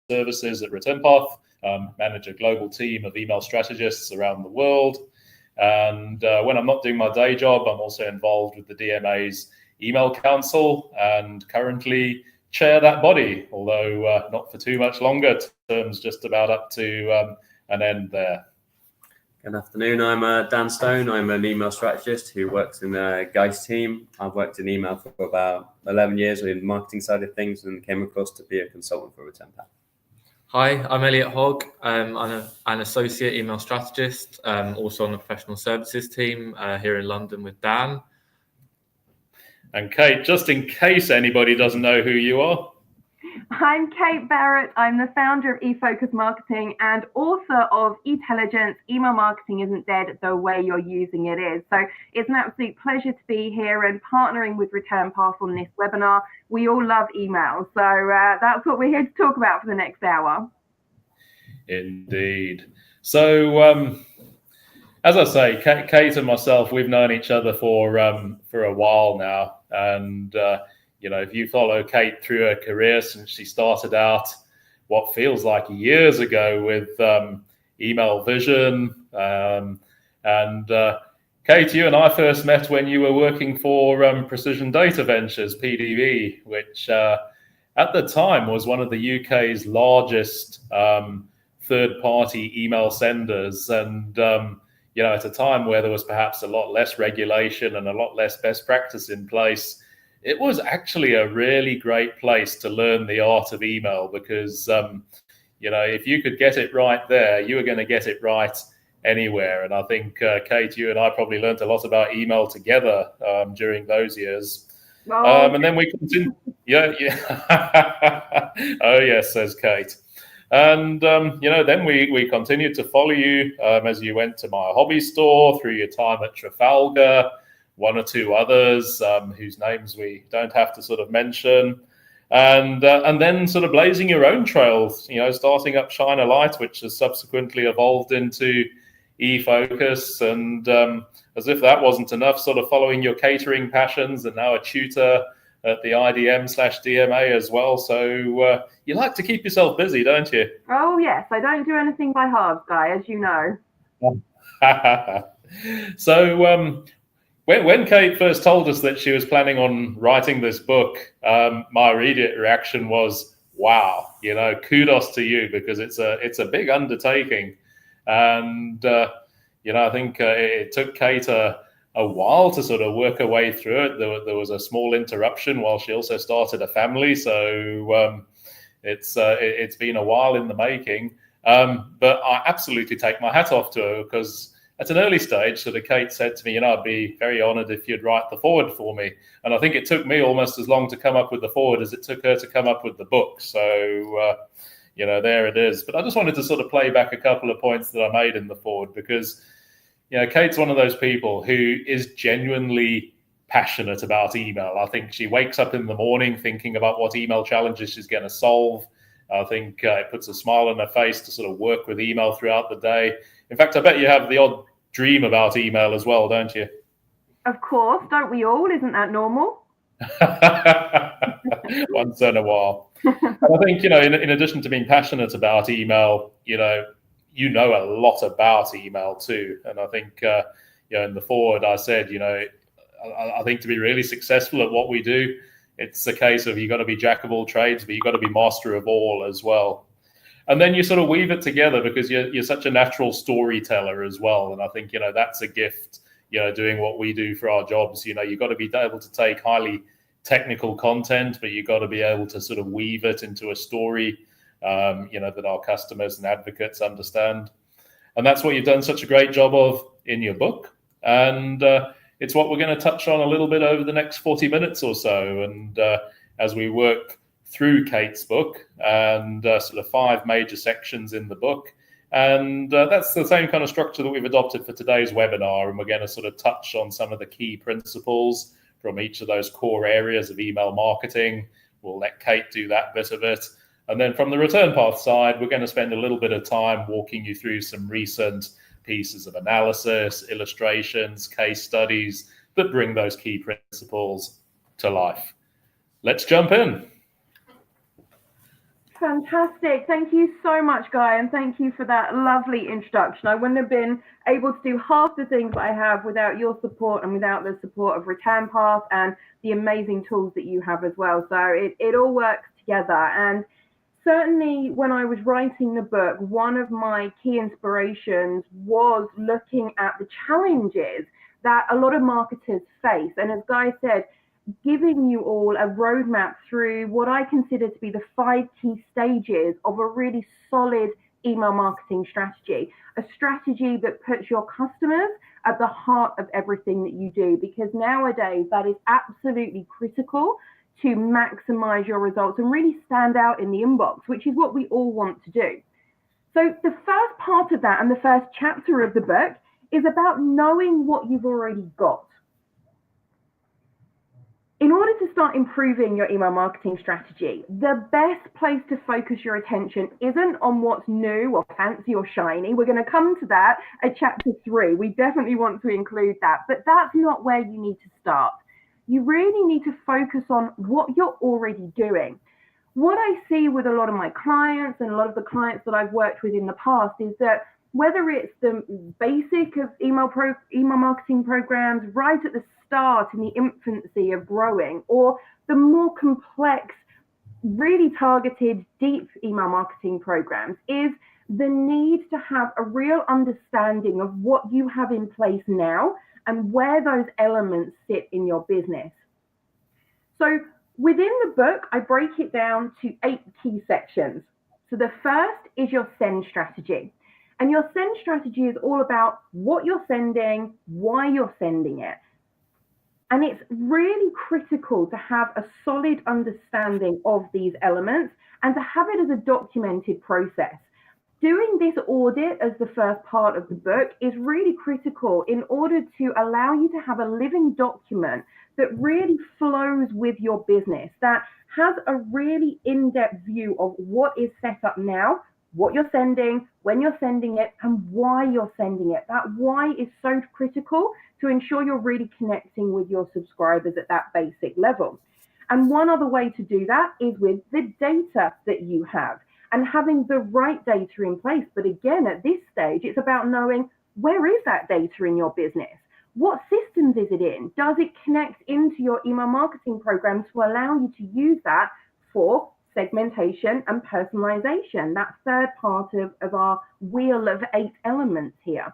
services at ReturnPath, manage a global team of email strategists around the world. And when I'm not doing my day job, I'm also involved with the DMA's Email Council and currently chair that body, although not for too much longer. Term's just about up to an end there. Good afternoon, I'm Dan Stone. I'm an email strategist who works in the Geist team. I've worked in email for about 11 years in the marketing side of things and came across to be a consultant for ReturnPath. Hi, I'm Elliot Hogg. I'm an associate email strategist, also on the professional services team here in London with Dan. And Kate, just in case anybody doesn't know who you are. I'm Kate Barrett. I'm the founder of eFocus Marketing and author of Etelligence, Email Marketing Isn't Dead, the Way You're Using It Is. So it's an absolute pleasure to be here and partnering with ReturnPath on this webinar. We all love email, so that's what we're here to talk about for the next hour. Indeed. So, as I say, Kate and myself, we've known each other for a while now, and you know, if you follow Kate through her career since she started out what feels like years ago with Email Vision, and Kate, you and I first met when you were working for Precision Data Ventures, PDV, which at the time was one of the UK's largest third-party email senders, and you know, at a time where there was perhaps a lot less regulation and a lot less best practice in place, it was actually a really great place to learn the art of email because, you know, if you could get it right there, you were going to get it right anywhere. And I think, Kate, you and I probably learned a lot about email together during those years. Oh. And then we continued. Yeah. Oh, yes, says Kate. And, you know, then we continued to follow you as you went to my hobby store, through your time at Trafalgar, one or two others whose names we don't have to sort of mention, and then sort of blazing your own trails, you know, starting up Shine a Light, which has subsequently evolved into eFocus, and as if that wasn't enough, sort of following your catering passions and now a tutor at the IDM/DMA as well. So you like to keep yourself busy, don't you? Oh, yes. I don't do anything by halves, Guy, as you know. So when Kate first told us that she was planning on writing this book, my immediate reaction was, wow, you know, kudos to you, because it's a big undertaking. And, you know, I think it took Kate a while to sort of work her way through it. There was a small interruption while she also started a family. So it's been a while in the making. But I absolutely take my hat off to her, because at an early stage, sort of Kate said to me, you know, I'd be very honored if you'd write the foreword for me. And I think it took me almost as long to come up with the foreword as it took her to come up with the book. So, you know, there it is. But I just wanted to sort of play back a couple of points that I made in the foreword, because, you know, Kate's one of those people who is genuinely passionate about email. I think she wakes up in the morning thinking about what email challenges she's going to solve. I think it puts a smile on her face to sort of work with email throughout the day. In fact, I bet you have the odd dream about email as well, don't you? Of course, don't we all? Isn't that normal? Once in a while. And I think, you know, in addition to being passionate about email, you know a lot about email too. And I think, you know, in the foreword, I said, you know, I think to be really successful at what we do, it's a case of you got to be jack of all trades, but you got to be master of all as well. And then you sort of weave it together because you're such a natural storyteller as well. And I think, you know, that's a gift, you know, doing what we do for our jobs. You know, you've got to be able to take highly technical content, but you've got to be able to sort of weave it into a story, you know, that our customers and advocates understand. And that's what you've done such a great job of in your book. And it's what we're going to touch on a little bit over the next 40 minutes or so. And as we work through Kate's book, and sort of 5 major sections in the book. And that's the same kind of structure that we've adopted for today's webinar. And we're going to sort of touch on some of the key principles from each of those core areas of email marketing. We'll let Kate do that bit of it. And then from the ReturnPath side, we're going to spend a little bit of time walking you through some recent pieces of analysis, illustrations, case studies that bring those key principles to life. Let's jump in. Fantastic. Thank you so much, Guy, and thank you for that lovely introduction. I wouldn't have been able to do half the things that I have without your support and without the support of Return Path and the amazing tools that you have as well. So it all works together. And certainly when I was writing the book, one of my key inspirations was looking at the challenges that a lot of marketers face. And as Guy said, giving you all a roadmap through what I consider to be the 5 key stages of a really solid email marketing strategy, a strategy that puts your customers at the heart of everything that you do, because nowadays that is absolutely critical to maximize your results and really stand out in the inbox, which is what we all want to do. So the first part of that and the first chapter of the book is about knowing what you've already got. In order to start improving your email marketing strategy, the best place to focus your attention isn't on what's new or fancy or shiny. We're going to come to that at chapter 3. We definitely want to include that, but that's not where you need to start. You really need to focus on what you're already doing. What I see with a lot of my clients and a lot of the clients that I've worked with in the past is that whether it's the basic of email marketing programs right at the start in the infancy of growing, or the more complex, really targeted, deep email marketing programs, is the need to have a real understanding of what you have in place now and where those elements sit in your business. So within the book, I break it down to 8 key sections. So the first is your send strategy. And your send strategy is all about what you're sending, why you're sending it. And it's really critical to have a solid understanding of these elements and to have it as a documented process. Doing this audit as the first part of the book is really critical in order to allow you to have a living document that really flows with your business, that has a really in-depth view of what is set up now, what you're sending, when you're sending it, and why you're sending it. That why is so critical to ensure you're really connecting with your subscribers at that basic level. And one other way to do that is with the data that you have and having the right data in place. But again, at this stage, it's about knowing, where is that data in your business? What systems is it in? Does it connect into your email marketing program to allow you to use that for segmentation and personalization? That third part of our wheel of 8 elements here.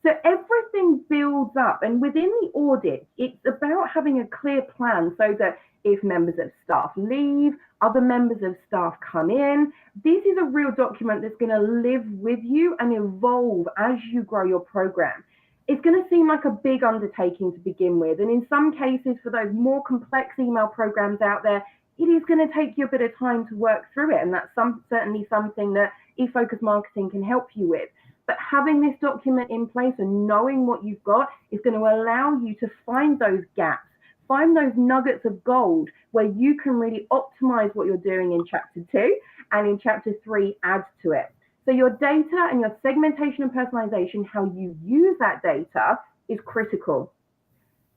So everything builds up, and within the audit, it's about having a clear plan so that if members of staff leave, other members of staff come in, this is a real document that's going to live with you and evolve as you grow your program. It's going to seem like a big undertaking to begin with, and in some cases, for those more complex email programs out there, it is going to take you a bit of time to work through it, and that's certainly something that eFocus Marketing can help you with. But having this document in place and knowing what you've got is going to allow you to find those gaps, find those nuggets of gold where you can really optimize what you're doing in chapter 2, and in chapter 3 add to it. So your data and your segmentation and personalization, how you use that data, is critical.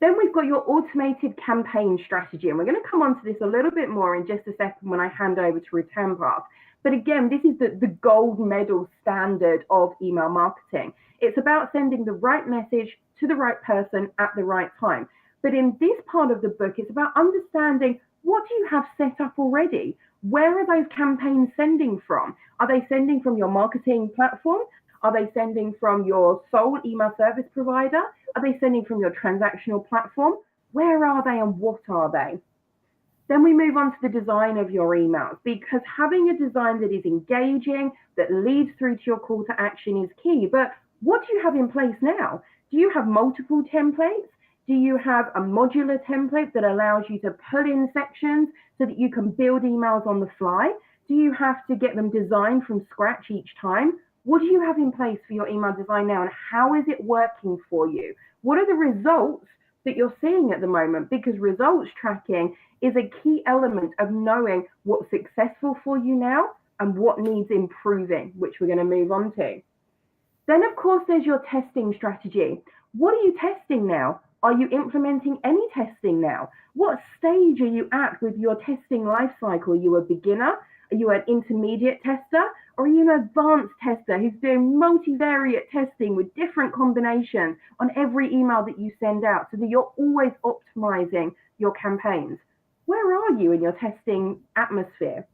Then we've got your automated campaign strategy, and we're going to come on to this a little bit more in just a second when I hand over to Return Path. But again, this is the gold medal standard of email marketing. It's about sending the right message to the right person at the right time. But in this part of the book, it's about understanding, what do you have set up already? Where are those campaigns sending from? Are they sending from your marketing platform? Are they sending from your sole email service provider? Are they sending from your transactional platform? Where are they and what are they? Then we move on to the design of your emails, because having a design that is engaging, that leads through to your call to action is key. But what do you have in place now? Do you have multiple templates? Do you have a modular template that allows you to pull in sections so that you can build emails on the fly? Do you have to get them designed from scratch each time? What do you have in place for your email design now, and how is it working for you? What are the results that you're seeing at the moment? Because results tracking is a key element of knowing what's successful for you now and what needs improving, which we're going to move on to. Then, of course, there's your testing strategy. What are you testing now? Are you implementing any testing now? What stage are you at with your testing life cycle? Are you a beginner? Are you an intermediate tester, or are you an advanced tester who's doing multivariate testing with different combinations on every email that you send out so that you're always optimizing your campaigns? Where are you in your testing atmosphere?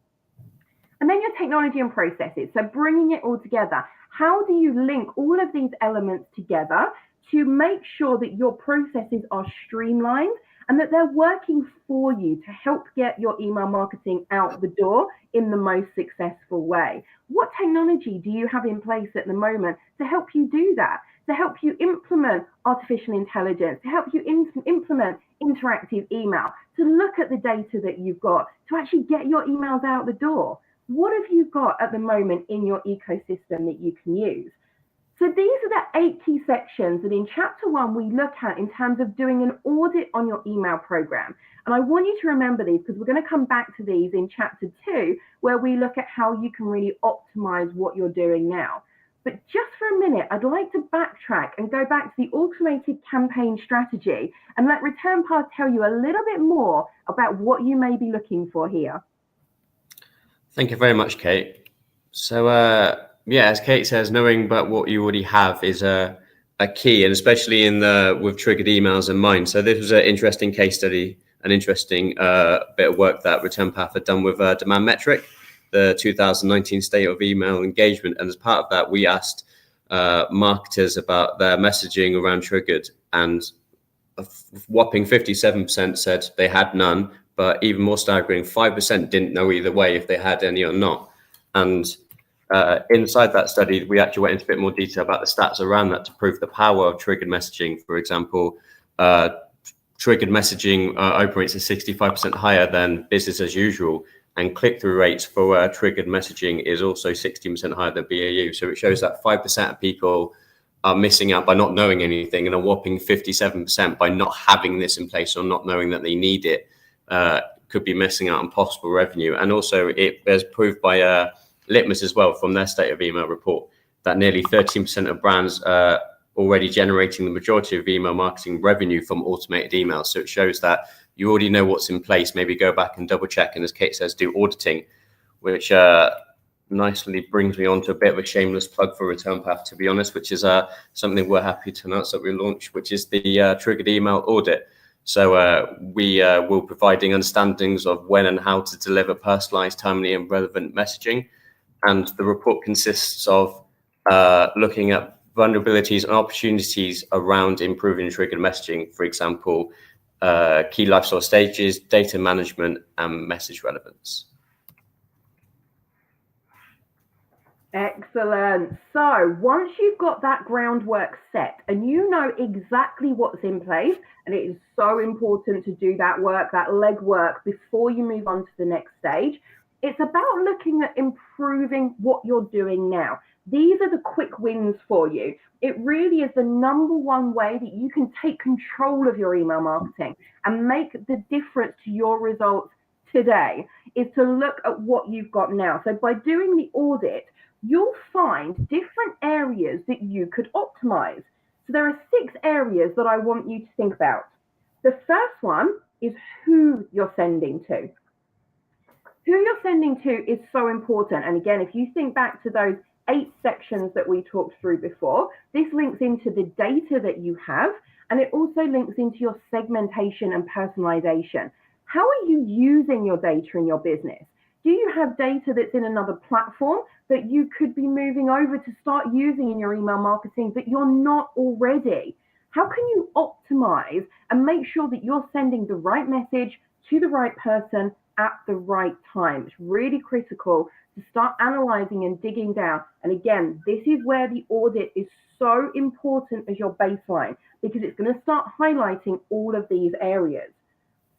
And then your technology and processes. So bringing it all together. How do you link all of these elements together to make sure that your processes are streamlined and that they're working for you to help get your email marketing out the door in the most successful way? What technology do you have in place at the moment to help you do that? To help you implement artificial intelligence, to help you implement interactive email, to look at the data that you've got, to actually get your emails out the door? What have you got at the moment in your ecosystem that you can use? So these are the 8 key sections that in chapter 1 we look at in terms of doing an audit on your email program. And I want you to remember these because we're going to come back to these in chapter 2, where we look at how you can really optimize what you're doing now. But just for a minute, I'd like to backtrack and go back to the automated campaign strategy and let Return Path tell you a little bit more about what you may be looking for here. Thank you very much, Kate. So, yeah, as Kate says, knowing about what you already have is a key, and especially with triggered emails in mind. So this was an interesting case study, an interesting bit of work that Return Path had done with Demand Metric, the 2019 State of Email Engagement. And as part of that, we asked marketers about their messaging around triggered, and a whopping 57% said they had none. But even more staggering, 5% didn't know either way if they had any or not. And inside that study, we actually went into a bit more detail about the stats around that to prove the power of triggered messaging. For example, triggered messaging open rates are 65% higher than business as usual, and click-through rates for triggered messaging is also 16% higher than BAU. So it shows that 5% of people are missing out by not knowing anything, and a whopping 57% by not having this in place or not knowing that they need it. Could be missing out on possible revenue. And also it was proved by Litmus as well from their State of Email report that nearly 13% of brands are already generating the majority of email marketing revenue from automated emails. So it shows that you already know what's in place. Maybe go back and double check, and as Kate says, do auditing, which nicely brings me on to a bit of a shameless plug for Return Path, to be honest, which is something we're happy to announce that we launched, which is the triggered email audit. So we will be providing understandings of when and how to deliver personalized, timely, and relevant messaging. And the report consists of looking at vulnerabilities and opportunities around improving triggered messaging, for example, key lifestyle stages, data management, and message relevance. Excellent. So once you've got that groundwork set and you know exactly what's in place, and it is so important to do that work, that legwork before you move on to the next stage, it's about looking at improving what you're doing now. These are the quick wins for you. It really is the number one way that you can take control of your email marketing and make the difference to your results today, is to look at what you've got now. So by doing the audit, you'll find different areas that you could optimize. So there are 6 areas that I want you to think about. The first one is who you're sending to. Who you're sending to is so important. And again, if you think back to those 8 sections that we talked through before, this links into the data that you have, and it also links into your segmentation and personalization. How are you using your data in your business? Do you have data that's in another platform that you could be moving over to start using in your email marketing that you're not already? How can you optimize and make sure that you're sending the right message to the right person at the right time? It's really critical to start analyzing and digging down. And again, this is where the audit is so important as your baseline, because it's going to start highlighting all of these areas.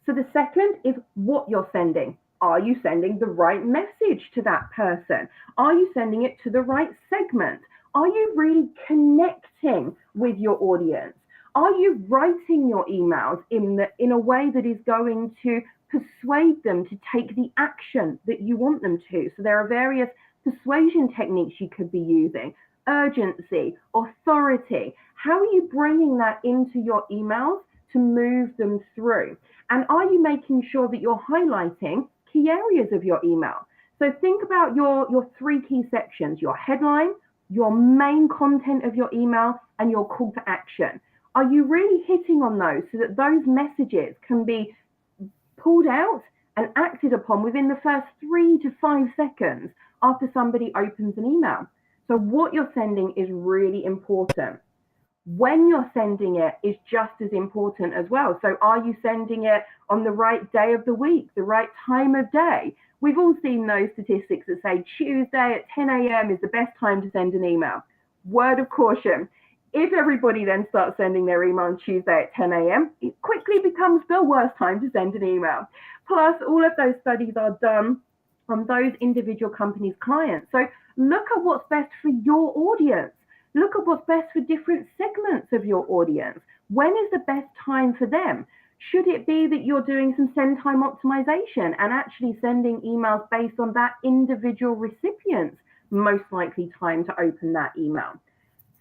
So the second is what you're sending. Are you sending the right message to that person? Are you sending it to the right segment? Are you really connecting with your audience? Are you writing your emails in a way that is going to persuade them to take the action that you want them to? So there are various persuasion techniques you could be using. Urgency, authority. How are you bringing that into your emails to move them through? And are you making sure that you're highlighting key areas of your email? So think about your three key sections: your headline, your main content of your email, and your call to action. Are you really hitting on those so that those messages can be pulled out and acted upon within the first 3 to 5 seconds after somebody opens an email? So what you're sending is really important. When you're sending it is just as important as well. So are you sending it on the right day of the week, the right time of day? We've all seen those statistics that say Tuesday at 10 a.m. is the best time to send an email. Word of caution. If everybody then starts sending their email on Tuesday at 10 a.m., it quickly becomes the worst time to send an email. Plus, all of those studies are done on those individual companies' clients. So look at what's best for your audience. Look at what's best for different segments of your audience. When is the best time for them? Should it be that you're doing some send time optimization and actually sending emails based on that individual recipient's most likely time to open that email?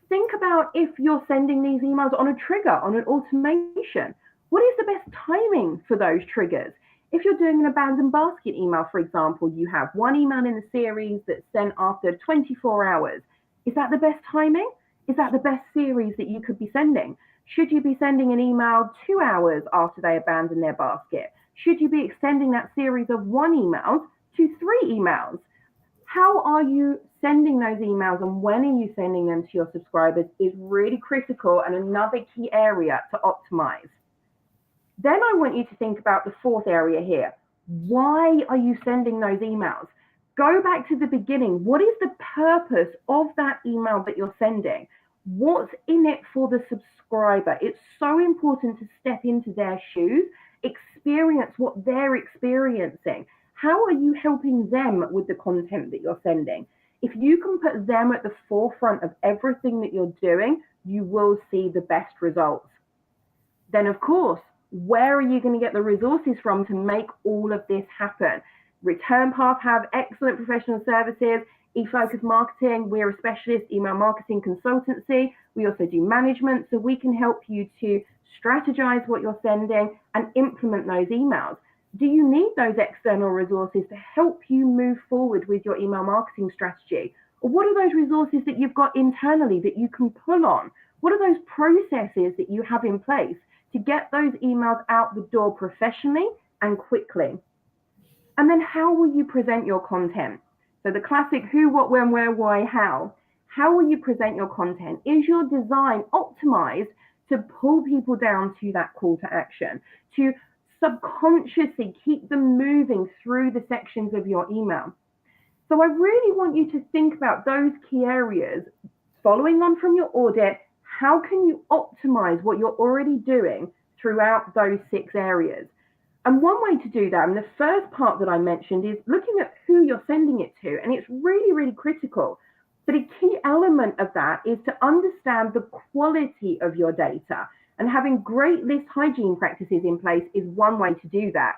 Think about if you're sending these emails on a trigger, on an automation. What is the best timing for those triggers? If you're doing an abandoned basket email, for example, you have one email in the series that's sent after 24 hours. Is that the best timing? Is that the best series that you could be sending? Should you be sending an email 2 hours after they abandon their basket? Should you be extending that series of 1 email to 3 emails? How are you sending those emails and when are you sending them to your subscribers is really critical and another key area to optimize. Then I want you to think about the fourth area here. Why are you sending those emails? Go back to the beginning. What is the purpose of that email that you're sending? What's in it for the subscriber? It's so important to step into their shoes, experience what they're experiencing. How are you helping them with the content that you're sending? If you can put them at the forefront of everything that you're doing, you will see the best results. Then, of course, where are you going to get the resources from to make all of this happen? Return Path have excellent professional services. eFocus Marketing, we're a specialist email marketing consultancy. We also do management, so we can help you to strategize what you're sending and implement those emails. Do you need those external resources to help you move forward with your email marketing strategy? Or what are those resources that you've got internally that you can pull on? What are those processes that you have in place to get those emails out the door professionally and quickly? And then how will you present your content? So the classic who, what, when, where, why, how. How will you present your content? Is your design optimized to pull people down to that call to action, to subconsciously keep them moving through the sections of your email? So I really want you to think about those key areas. Following on from your audit, how can you optimize what you're already doing throughout those 6 areas? And one way to do that, and the first part that I mentioned, is looking at who you're sending it to. And it's really, really critical. But a key element of that is to understand the quality of your data. And having great list hygiene practices in place is one way to do that.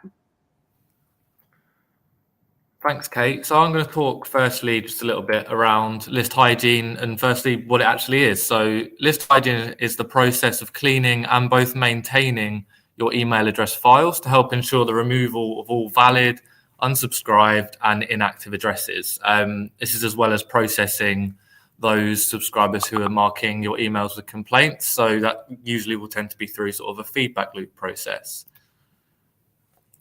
Thanks, Kate. So I'm going to talk firstly just a little bit around list hygiene and firstly what it actually is. So list hygiene is the process of cleaning and both maintaining your email address files to help ensure the removal of all valid, unsubscribed and inactive addresses. This is as well as processing those subscribers who are marking your emails with complaints. So that usually will tend to be through sort of a feedback loop process.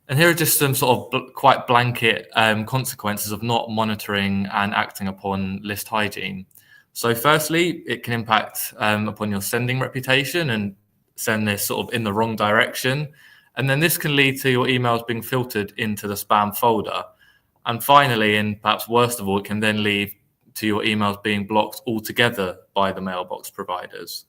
And here are just some sort of quite blanket consequences of not monitoring and acting upon list hygiene. So firstly, it can impact upon your sending reputation and send this sort of in the wrong direction. And then this can lead to your emails being filtered into the spam folder. And finally, and perhaps worst of all, it can then lead to your emails being blocked altogether by the mailbox providers.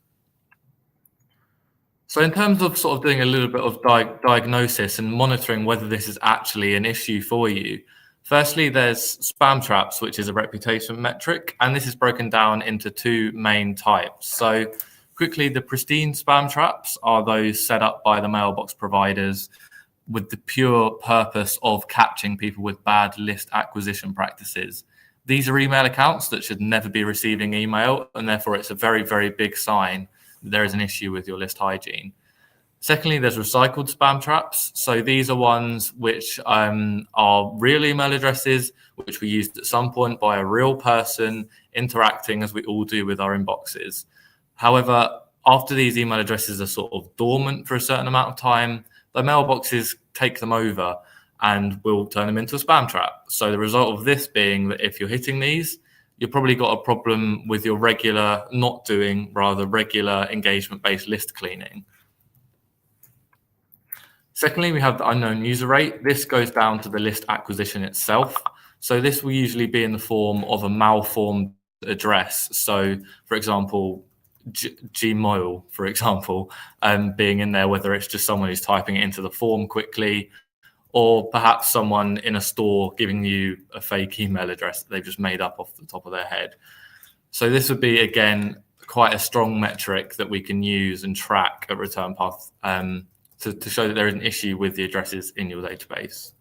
So in terms of sort of doing a little bit of diagnosis and monitoring whether this is actually an issue for you, firstly, there's spam traps, which is a reputation metric, and this is broken down into 2 main types. So quickly, the pristine spam traps are those set up by the mailbox providers with the pure purpose of catching people with bad list acquisition practices. These are email accounts that should never be receiving email, and therefore it's a very, very big sign that there is an issue with your list hygiene. Secondly, there's recycled spam traps. So these are ones which are real email addresses, which were used at some point by a real person interacting as we all do with our inboxes. However, after these email addresses are sort of dormant for a certain amount of time, the mailboxes take them over and will turn them into a spam trap. So the result of this being that if you're hitting these, you've probably got a problem with your regular engagement-based list cleaning. Secondly, we have the unknown user rate. This goes down to the list acquisition itself. So this will usually be in the form of a malformed address. So, for example, Gmail, for example, being in there, whether it's just someone who's typing it into the form quickly, or perhaps someone in a store giving you a fake email address that they've just made up off the top of their head. So this would be, again, quite a strong metric that we can use and track at return path to show that there is an issue with the addresses in your database.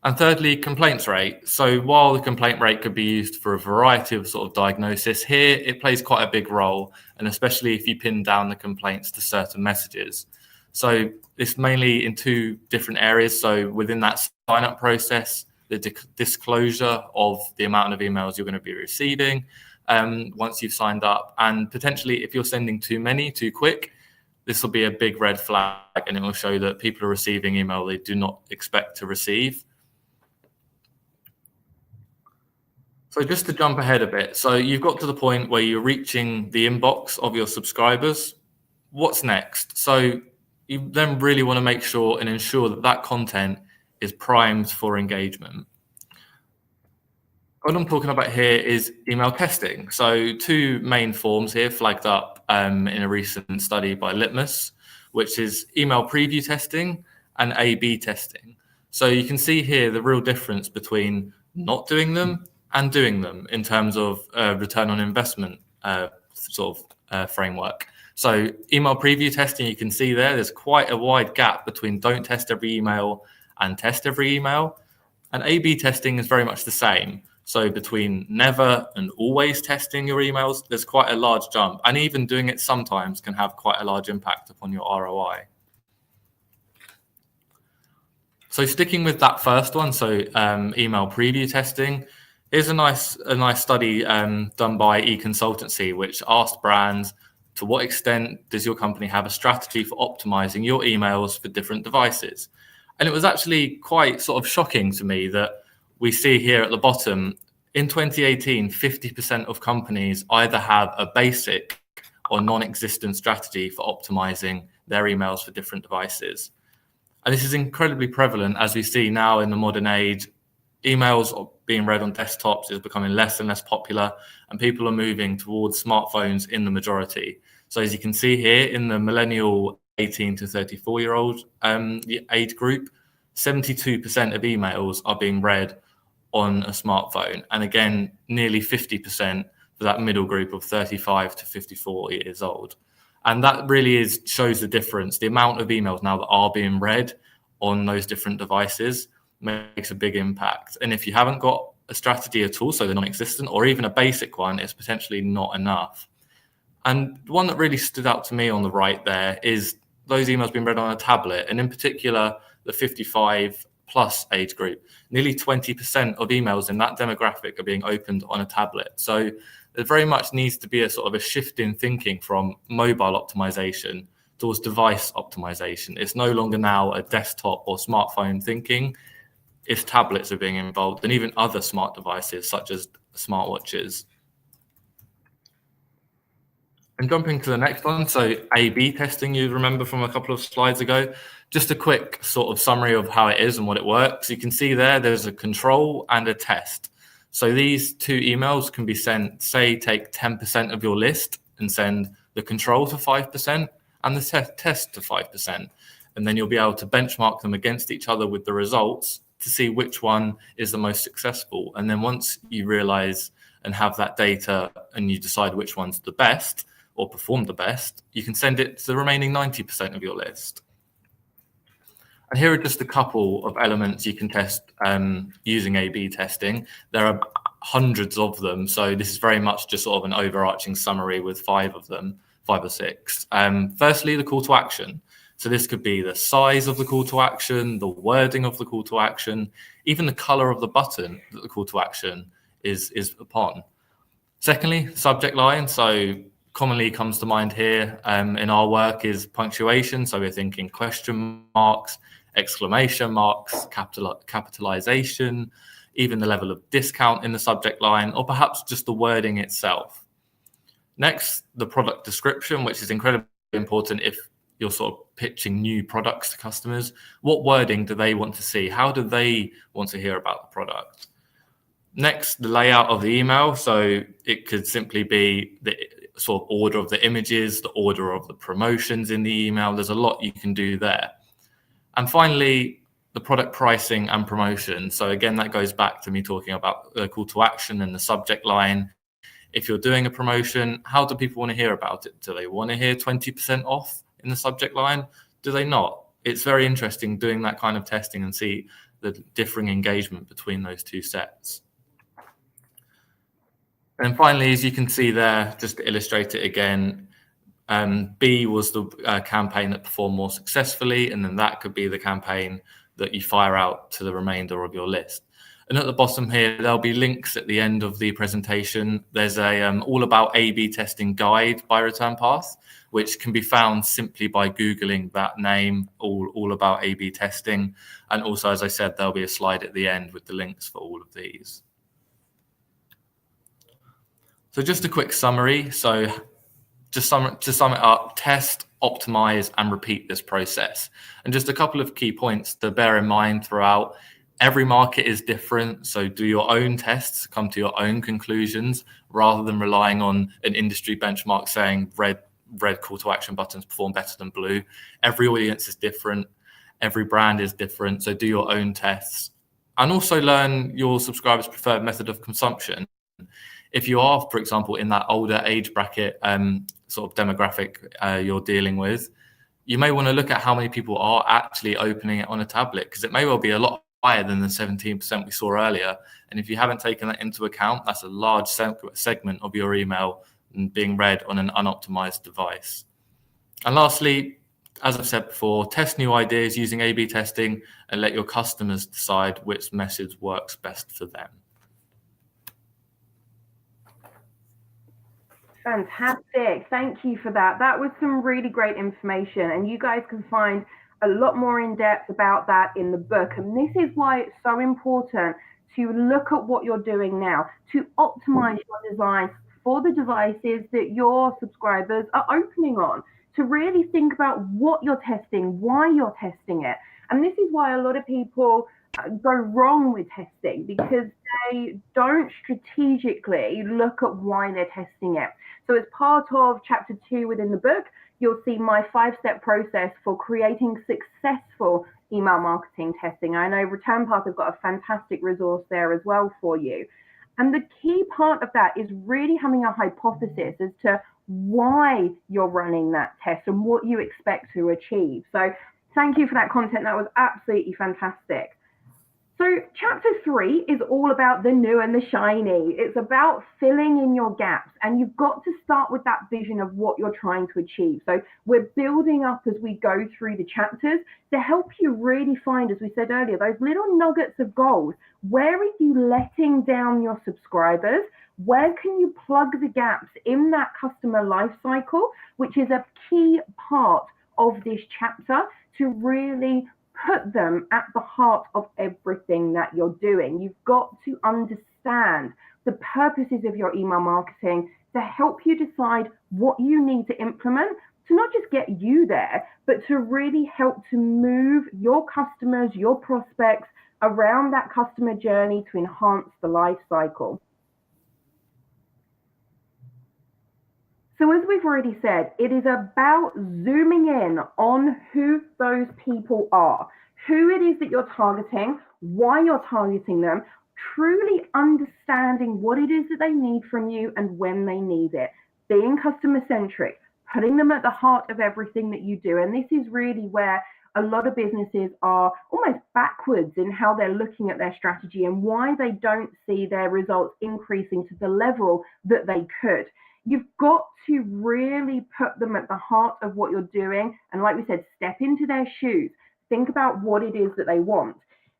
And thirdly, complaints rate. So while the complaint rate could be used for a variety of sort of diagnosis, here it plays quite a big role, and especially if you pin down the complaints to certain messages. So it's mainly in two different areas. So within that sign-up process, the disclosure of the amount of emails you're going to be receiving once you've signed up, and potentially if you're sending too many too quick, this will be a big red flag, and it will show that people are receiving email they do not expect to receive. So just to jump ahead a bit, so you've got to the point where you're reaching the inbox of your subscribers. What's next? So you then really want to make sure and ensure that that content is primed for engagement. What I'm talking about here is email testing. So two main forms here flagged up in a recent study by Litmus, which is email preview testing and A/B testing. So you can see here the real difference between not doing them and doing them in terms of return on investment framework. So email preview testing, you can see there's quite a wide gap between don't test every email and test every email. And A/B testing is very much the same. So between never and always testing your emails, there's quite a large jump. And even doing it sometimes can have quite a large impact upon your ROI. So sticking with that first one, so email preview testing, here's a nice study done by eConsultancy, which asked brands, to what extent does your company have a strategy for optimizing your emails for different devices? And it was actually quite sort of shocking to me that we see here at the bottom, in 2018, 50% of companies either have a basic or non-existent strategy for optimizing their emails for different devices. And this is incredibly prevalent as we see now in the modern age. Emails being read on desktops is becoming less and less popular, and people are moving towards smartphones in the majority. So as you can see here in the millennial 18 to 34-year-old age group, 72% of emails are being read on a smartphone. And again, nearly 50% for that middle group of 35 to 54 years old. And that really shows the difference. The amount of emails now that are being read on those different devices makes a big impact. And if you haven't got a strategy at all, so they're non-existent, or even a basic one, it's potentially not enough. And the one that really stood out to me on the right there is those emails being read on a tablet, and in particular, the 55 plus age group. Nearly 20% of emails in that demographic are being opened on a tablet. So there very much needs to be a sort of a shift in thinking from mobile optimization towards device optimization. It's no longer now a desktop or smartphone thinking. It's tablets are being involved, and even other smart devices such as smartwatches. And jumping to the next one, so A/B testing, you remember from a couple of slides ago. Just a quick sort of summary of how it is and what it works. You can see there's a control and a test. So these two emails can be sent, say, take 10% of your list and send the control to 5% and the test to 5%. And then you'll be able to benchmark them against each other with the results to see which one is the most successful. And then once you realize and have that data and you decide which one's the best or perform the best, you can send it to the remaining 90% of your list. And here are just a couple of elements you can test using A/B testing. There are hundreds of them, so this is very much just sort of an overarching summary with 5 of them, 5 or 6. Firstly, the call to action. So this could be the size of the call to action, the wording of the call to action, even the color of the button that the call to action is upon. Secondly, subject line. So commonly comes to mind here in our work is punctuation. So we're thinking question marks, exclamation marks, capitalization, even the level of discount in the subject line, or perhaps just the wording itself. Next, the product description, which is incredibly important if you're sort of pitching new products to customers. What wording do they want to see? How do they want to hear about the product? Next, the layout of the email. So it could simply be the sort of order of the images, the order of the promotions in the email. There's a lot you can do there. And finally, the product pricing and promotion. So again, that goes back to me talking about the call to action and the subject line. If you're doing a promotion, how do people want to hear about it? Do they want to hear 20% off in the subject line? Do they not? It's very interesting doing that kind of testing and see the differing engagement between those two sets. And finally, as you can see there, just to illustrate it again, B was the campaign that performed more successfully, and then that could be the campaign that you fire out to the remainder of your list. And at the bottom here, there'll be links at the end of the presentation. There's a all about A/B testing guide by Return Path, which can be found simply by Googling that name, all about A/B testing. And also, as I said, there'll be a slide at the end with the links for all of these. So just a quick summary. So to sum it up, test, optimize, and repeat this process. And just a couple of key points to bear in mind throughout. Every market is different, so do your own tests, come to your own conclusions, rather than relying on an industry benchmark saying red call to action buttons perform better than blue. Every audience is different, every brand is different, so do your own tests. And also learn your subscribers' preferred method of consumption. If you are, for example, in that older age bracket sort of demographic you're dealing with, you may want to look at how many people are actually opening it on a tablet, because it may well be a lot higher than the 17% we saw earlier. And if you haven't taken that into account, that's a large segment of your email being read on an unoptimized device. And lastly, as I've said before, test new ideas using A/B testing and let your customers decide which message works best for them. Fantastic. Thank you for that. That was some really great information, and you guys can find a lot more in depth about that in the book. And this is why it's so important to look at what you're doing now, to optimize your design for the devices that your subscribers are opening on, to really think about what you're testing, why you're testing it. And this is why a lot of people go wrong with testing, because they don't strategically look at why they're testing it. So as part of chapter 2 within the book, you'll see my 5-step process for creating successful email marketing testing. I know Return Path have got a fantastic resource there as well for you. And the key part of that is really having a hypothesis as to why you're running that test and what you expect to achieve. So thank you for that content. That was absolutely fantastic. So chapter 3 is all about the new and the shiny. It's about filling in your gaps, and you've got to start with that vision of what you're trying to achieve. So we're building up as we go through the chapters to help you really find, as we said earlier, those little nuggets of gold. Where are you letting down your subscribers? Where can you plug the gaps in that customer life cycle, which is a key part of this chapter to really put them at the heart of everything that you're doing. You've got to understand the purposes of your email marketing to help you decide what you need to implement to not just get you there, but to really help to move your customers, your prospects around that customer journey to enhance the life cycle. So as we've already said, it is about zooming in on who those people are, who it is that you're targeting, why you're targeting them, truly understanding what it is that they need from you and when they need it, being customer-centric, putting them at the heart of everything that you do. And this is really where a lot of businesses are almost backwards in how they're looking at their strategy and why they don't see their results increasing to the level that they could. you've got to really put them at the heart of what you're doing. And like we said, step into their shoes. Think about what it is that they want.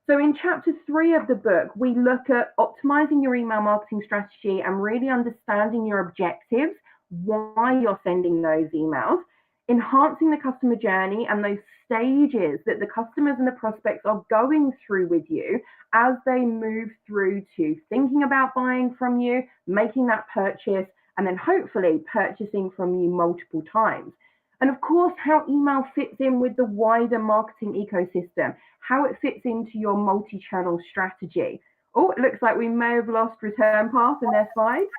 So in chapter 3 of the book, we look at optimizing your email marketing strategy and really understanding your objectives, why you're sending those emails, enhancing the customer journey and those stages that the customers and the prospects are going through with you as they move through to thinking about buying from you, making that purchase, and then hopefully purchasing from you multiple times. And of course, how email fits in with the wider marketing ecosystem, how it fits into your multi-channel strategy. Oh, it looks like we may have lost Return Path in their slides.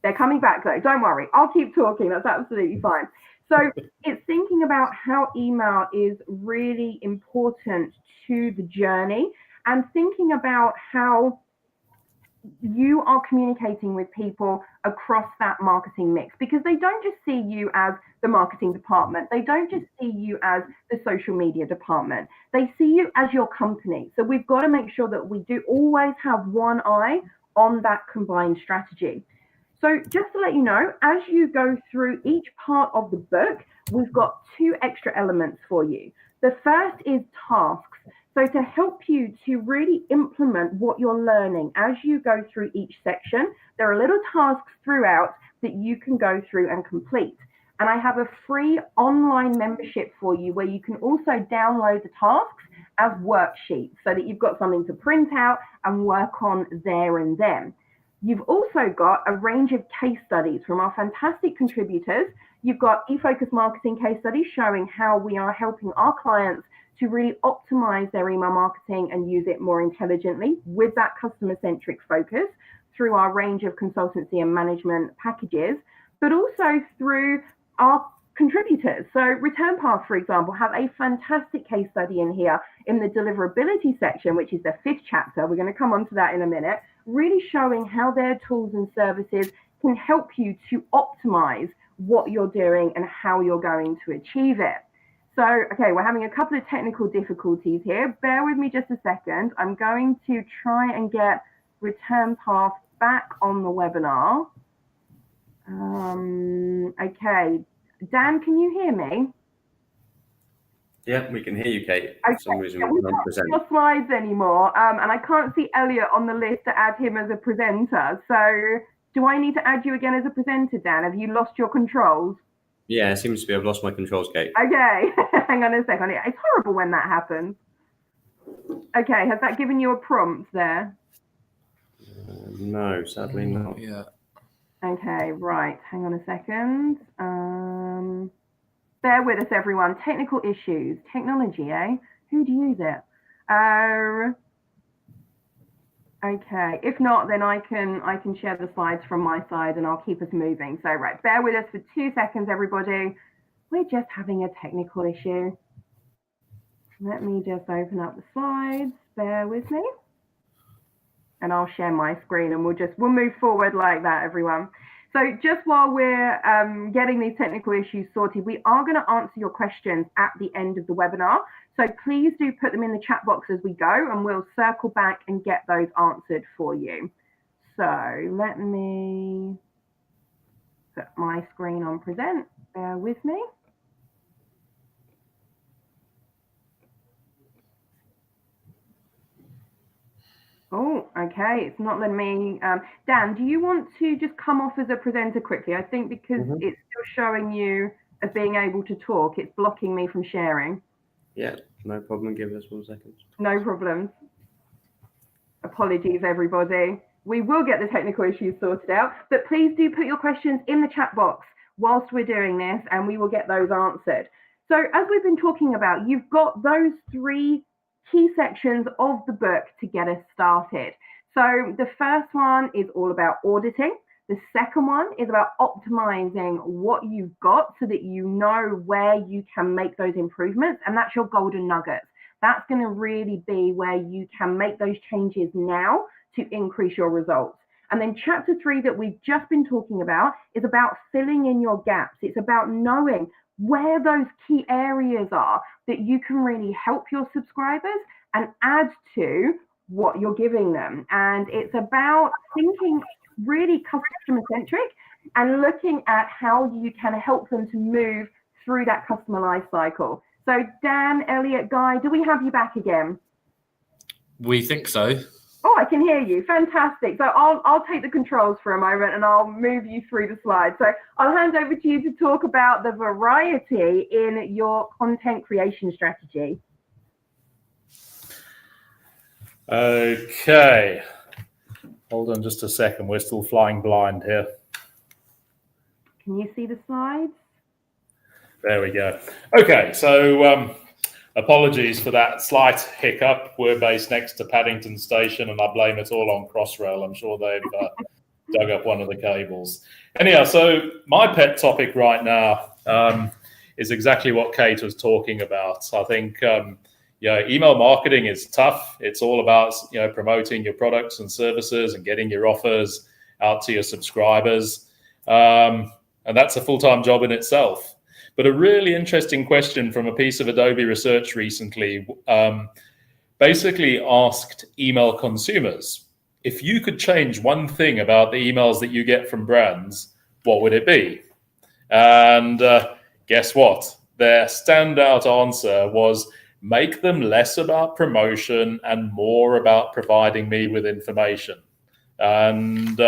They're coming back though, don't worry. I'll keep talking, that's absolutely fine. So it's thinking about how email is really important to the journey and thinking about how you are communicating with people across that marketing mix, because they don't just see you as the marketing department. They don't just see you as the social media department. They see you as your company. So we've got to make sure that we do always have one eye on that combined strategy. So just to let you know, as you go through each part of the book, we've got 2 extra elements for you. The first is tasks. So to help you to really implement what you're learning as you go through each section, there are little tasks throughout that you can go through and complete. And I have a free online membership for you where you can also download the tasks as worksheets so that you've got something to print out and work on there and then. You've also got a range of case studies from our fantastic contributors. You've got eFocus marketing case studies showing how we are helping our clients to really optimize their email marketing and use it more intelligently with that customer-centric focus through our range of consultancy and management packages, but also through our contributors. So Return Path, for example, have a fantastic case study in here in the deliverability section, which is the 5th chapter. We're going to come on to that in a minute, really showing how their tools and services can help you to optimize what you're doing and how you're going to achieve it. So, okay, we're having a couple of technical difficulties here. Bear with me just a second. I'm going to try and get Return Path back on the webinar. Okay, Dan, can you hear me? Yeah, we can hear you, Kate. Okay. For some reason, we can't present. Your slides anymore, and I can't see Elliot on the list to add him as a presenter. So, do I need to add you again as a presenter, Dan? Have you lost your controls? Yeah, it seems to be I've lost my controls, Kate. Okay, hang on a second. It's horrible when that happens. Okay, has that given you a prompt there? No, sadly not. Yeah. Okay, right. Hang on a second. Bear with us, everyone. Technical issues. Technology, eh? Who'd use it? Okay. If not, then I can share the slides from my side and I'll keep us moving. So, right. Bear with us for 2 seconds, everybody. We're just having a technical issue. Let me just open up the slides. Bear with me. And I'll share my screen and we'll move forward like that, everyone. So just while we're getting these technical issues sorted, we are going to answer your questions at the end of the webinar. So please do put them in the chat box as we go and we'll circle back and get those answered for you. So let me put my screen on present. Bear with me. Oh, okay. It's not letting me. Dan, do you want to just come off as a presenter quickly? I think because it's still showing you as being able to talk, it's blocking me from sharing. Yeah, no problem. Give us 1 second. No problem. Apologies, everybody. We will get the technical issues sorted out, but please do put your questions in the chat box whilst we're doing this and we will get those answered. So as we've been talking about, you've got those 3 key sections of the book to get us started. So the first one is all about auditing. The second one is about optimizing what you've got so that you know where you can make those improvements. And that's your golden nuggets. That's going to really be where you can make those changes now to increase your results. And then chapter 3 that we've just been talking about is about filling in your gaps. It's about knowing where those key areas are that you can really help your subscribers and add to what you're giving them. And it's about thinking really customer centric and looking at how you can help them to move through that customer life cycle. So Dan, Elliot, Guy, do we have you back again? We think so. Oh, I can hear you. Fantastic. So I'll take the controls for a moment and I'll move you through the slides. So I'll hand over to you to talk about the variety in your content creation strategy. Okay. Hold on just a second. We're still flying blind here. Can you see the slides? There we go. Okay, so apologies for that slight hiccup. We're based next to Paddington Station, and I blame it all on Crossrail. I'm sure they've dug up one of the cables. Anyhow, so my pet topic right now is exactly what Kate was talking about. I think email marketing is tough. It's all about promoting your products and services and getting your offers out to your subscribers, and that's a full-time job in itself. But a really interesting question from a piece of Adobe research recently basically asked email consumers, if you could change one thing about the emails that you get from brands, what would it be? And guess what? Their standout answer was, make them less about promotion and more about providing me with information. And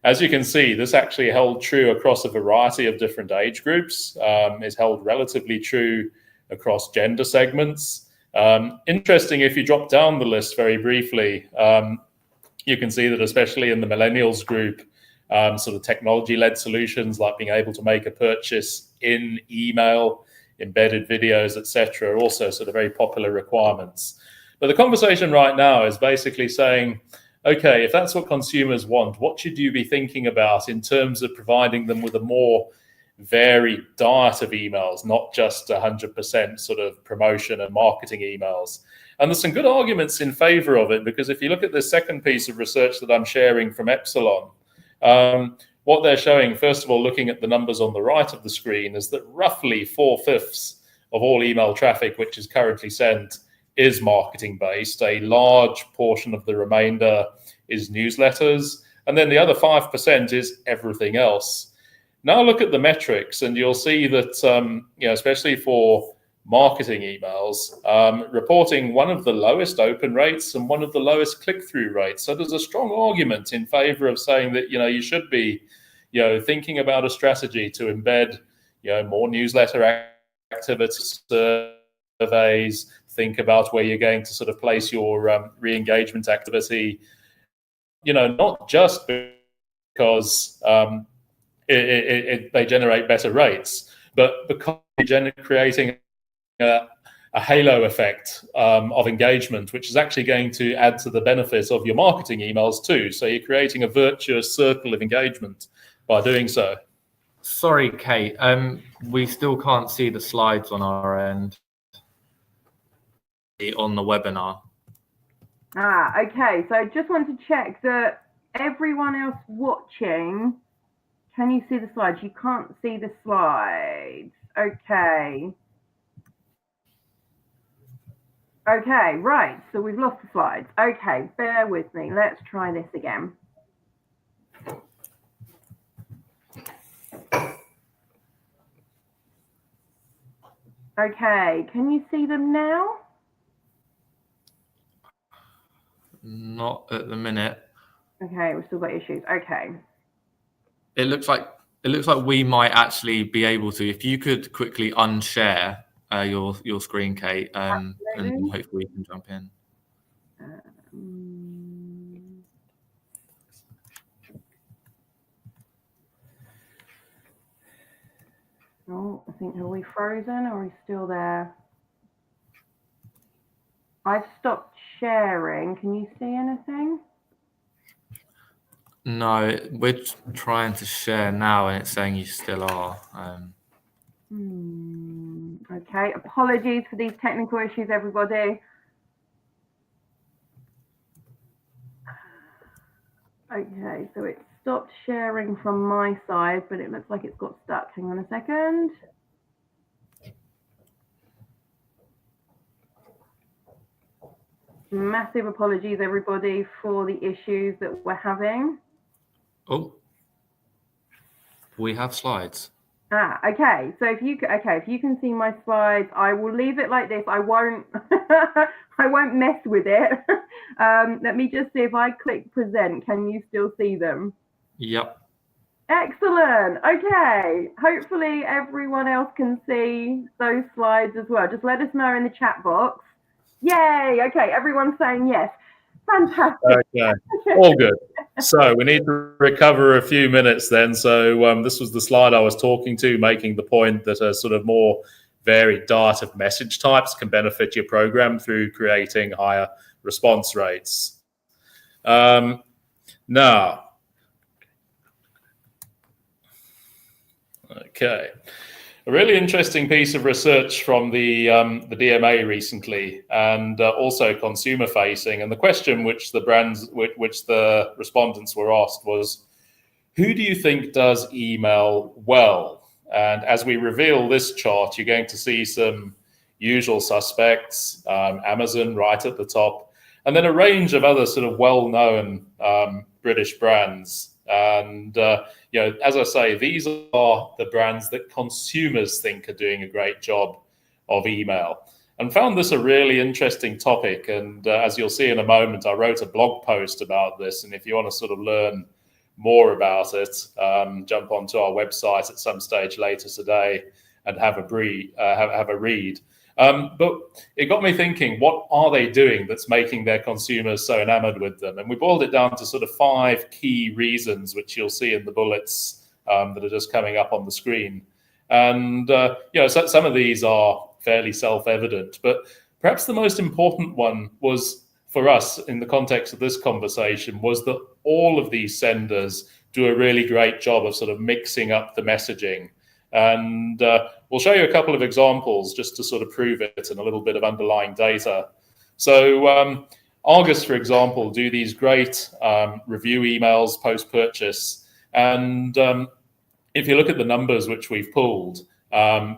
as you can see, this actually held true across a variety of different age groups. It's held relatively true across gender segments. Interesting, if you drop down the list very briefly, you can see that especially in the millennials group, sort of technology-led solutions like being able to make a purchase in email, embedded videos, etc., are also sort of very popular requirements. But the conversation right now is basically saying, okay, if that's what consumers want, what should you be thinking about in terms of providing them with a more varied diet of emails, not just 100% sort of promotion and marketing emails? And there's some good arguments in favor of it, because if you look at the second piece of research that I'm sharing from Epsilon, what they're showing, first of all, looking at the numbers on the right of the screen, is that roughly 4/5 of all email traffic which is currently sent is marketing based. A large portion of the remainder is newsletters, and then the other 5% is everything else. Now look at the metrics, and you'll see that especially for marketing emails, reporting one of the lowest open rates and one of the lowest click-through rates. So there's a strong argument in favor of saying that you should be thinking about a strategy to embed more newsletter activities, surveys. Think about where you're going to sort of place your re-engagement activity, not just because they generate better rates, but because you're creating a halo effect of engagement, which is actually going to add to the benefit of your marketing emails too. So you're creating a virtuous circle of engagement by doing so. Sorry, Kate, we still can't see the slides on our end. On the webinar. Okay, so I just want to check that everyone else watching, can you see the slides? You can't see the slides. Okay, right, so we've lost the slides. Okay, bear with me, let's try this again. Okay, can you see them now? Not at the minute. Okay, we've still got issues. Okay. It looks like we might actually be able to. If you could quickly unshare your screen, Kate, and hopefully we can jump in. Oh, I think, are we frozen or are we still there? I've stopped sharing. Can you see anything? No, we're trying to share now and it's saying you still are. Okay, apologies for these technical issues, everybody. Okay, so it stopped sharing from my side, but it looks like it's got stuck. Hang on a second. Massive apologies, everybody, for the issues that we're having. Oh. We have slides. Okay. So if you can see my slides, I will leave it like this. I won't I won't mess with it. Let me just see if I click present. Can you still see them? Yep. Excellent. Okay. Hopefully everyone else can see those slides as well. Just let us know in the chat box. Yay. Okay. Everyone's saying yes. Fantastic. Okay, all good. So we need to recover a few minutes then. So this was the slide I was talking to, making the point that a sort of more varied diet of message types can benefit your program through creating higher response rates. Now, okay. A really interesting piece of research from the DMA recently, and also consumer facing. And the question which the respondents were asked was, who do you think does email well? And as we reveal this chart, you're going to see some usual suspects, Amazon right at the top, and then a range of other sort of well-known British brands. And as I say, these are the brands that consumers think are doing a great job of email, and found this a really interesting topic. And as you'll see in a moment, I wrote a blog post about this. And if you want to sort of learn more about it, jump onto our website at some stage later today and have a read. But it got me thinking, what are they doing that's making their consumers so enamored with them? And we boiled it down to sort of 5 key reasons, which you'll see in the bullets that are just coming up on the screen. And, so some of these are fairly self-evident, but perhaps the most important one was for us in the context of this conversation was that all of these senders do a really great job of sort of mixing up the messaging. And we'll show you a couple of examples just to sort of prove it and a little bit of underlying data. So Argus, for example, do these great review emails post-purchase. And if you look at the numbers which we've pulled,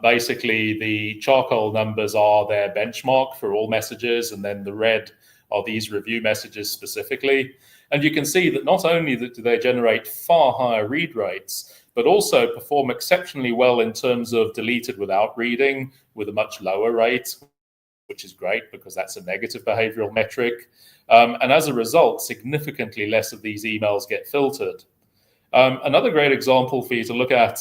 basically the charcoal numbers are their benchmark for all messages, and then the red are these review messages specifically. And you can see that not only do they generate far higher read rates, but also perform exceptionally well in terms of deleted without reading with a much lower rate, which is great because that's a negative behavioral metric. And as a result, significantly less of these emails get filtered. Another great example for you to look at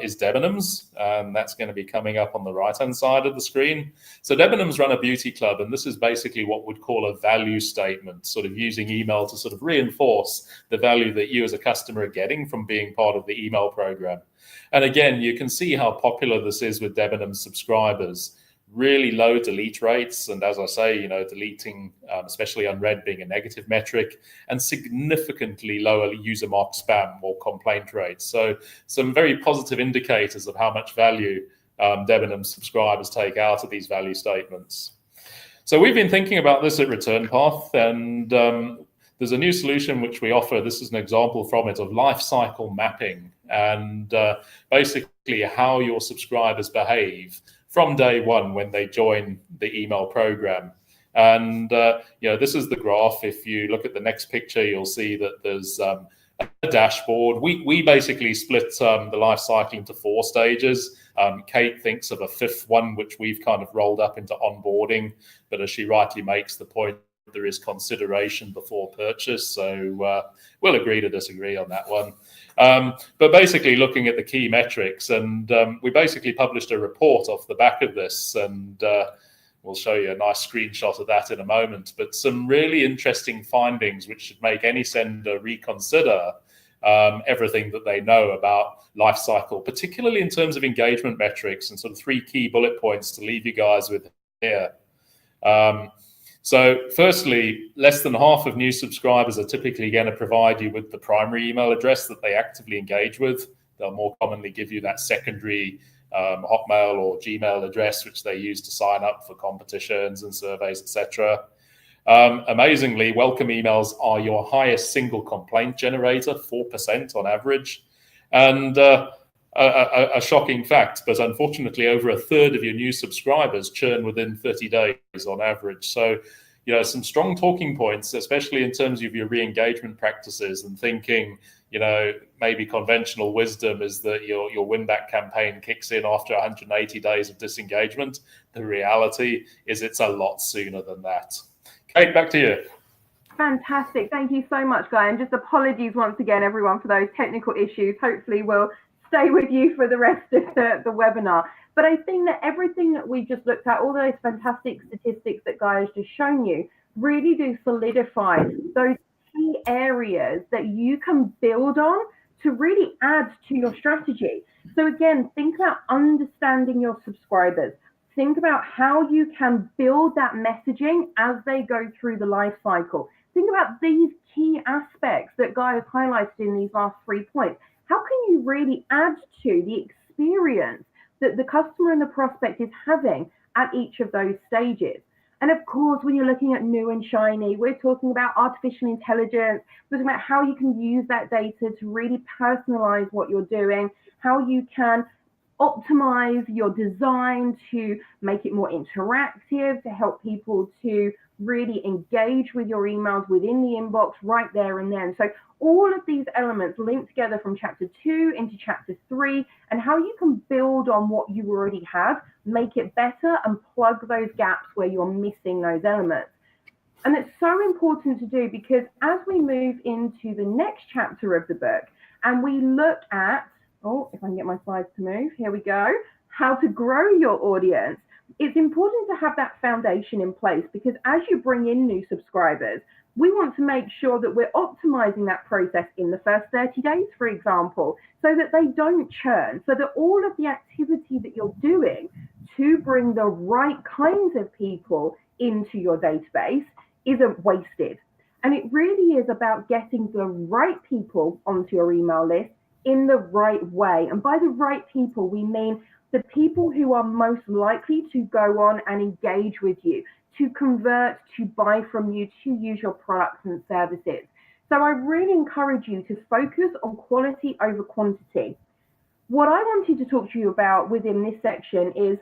is Debenhams, and that's going to be coming up on the right-hand side of the screen. So Debenhams run a beauty club, and this is basically what we'd call a value statement, sort of using email to sort of reinforce the value that you as a customer are getting from being part of the email program. And again, you can see how popular this is with Debenhams subscribers. Really low delete rates, and as I say, deleting, especially unread, being a negative metric, and significantly lower user mark spam or complaint rates. So some very positive indicators of how much value Debenhams subscribers take out of these value statements. So we've been thinking about this at Return Path, and there's a new solution which we offer. This is an example from it of life cycle mapping, and basically how your subscribers behave from day one when they join the email program. And this is the graph. If you look at the next picture, you'll see that there's a dashboard. We basically split the life cycle into 4 stages. Kate thinks of a 5th one, which we've kind of rolled up into onboarding. But as she rightly makes the point, there is consideration before purchase. So we'll agree to disagree on that one. But basically looking at the key metrics, and we basically published a report off the back of this, and we'll show you a nice screenshot of that in a moment. But some really interesting findings which should make any sender reconsider everything that they know about life cycle, particularly in terms of engagement metrics, and sort of 3 key bullet points to leave you guys with here. So firstly, less than half of new subscribers are typically going to provide you with the primary email address that they actively engage with. They'll more commonly give you that secondary Hotmail or Gmail address, which they use to sign up for competitions and surveys, etc. Amazingly, welcome emails are your highest single complaint generator, 4% on average. And a shocking fact, but unfortunately over 1/3 of your new subscribers churn within 30 days on average. So, some strong talking points, especially in terms of your re-engagement practices, and thinking, maybe conventional wisdom is that your win-back campaign kicks in after 180 days of disengagement. The reality is it's a lot sooner than that. Kate, back to you. Fantastic. Thank you so much, Guy. And just apologies once again, everyone, for those technical issues. Hopefully we'll stay with you for the rest of the webinar. But I think that everything that we just looked at, all those fantastic statistics that Guy has just shown you, really do solidify those key areas that you can build on to really add to your strategy. So again, think about understanding your subscribers. Think about how you can build that messaging as they go through the life cycle. Think about these key aspects that Guy has highlighted in these last 3 points. How can you really add to the experience that the customer and the prospect is having at each of those stages? And of course, when you're looking at new and shiny, we're talking about artificial intelligence. We're talking about how you can use that data to really personalize what you're doing, how you can optimize your design to make it more interactive, to help people to really engage with your emails within the inbox right there and then. So all of these elements link together from chapter 2 into chapter 3, and how you can build on what you already have, make it better, and plug those gaps where you're missing those elements. And it's so important to do, because as we move into the next chapter of the book and we look at, if I can get my slides to move, here we go, how to grow your audience, it's important to have that foundation in place, because as you bring in new subscribers, we want to make sure that we're optimizing that process in the first 30 days, for example, so that they don't churn, so that all of the activity that you're doing to bring the right kinds of people into your database isn't wasted. And it really is about getting the right people onto your email list in the right way. And by the right people, we mean the people who are most likely to go on and engage with you, to convert, to buy from you, to use your products and services. So I really encourage you to focus on quality over quantity. What I wanted to talk to you about within this section is,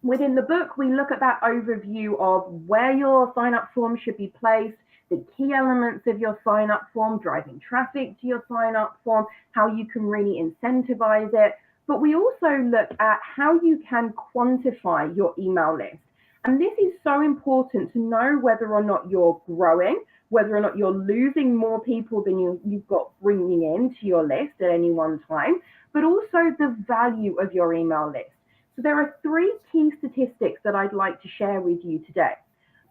within the book, we look at that overview of where your sign-up form should be placed, the key elements of your sign-up form, driving traffic to your sign-up form, how you can really incentivize it. But we also look at how you can quantify your email list. And this is so important to know whether or not you're growing, whether or not you're losing more people than you've got bringing into your list at any one time, but also the value of your email list. So there are 3 key statistics that I'd like to share with you today.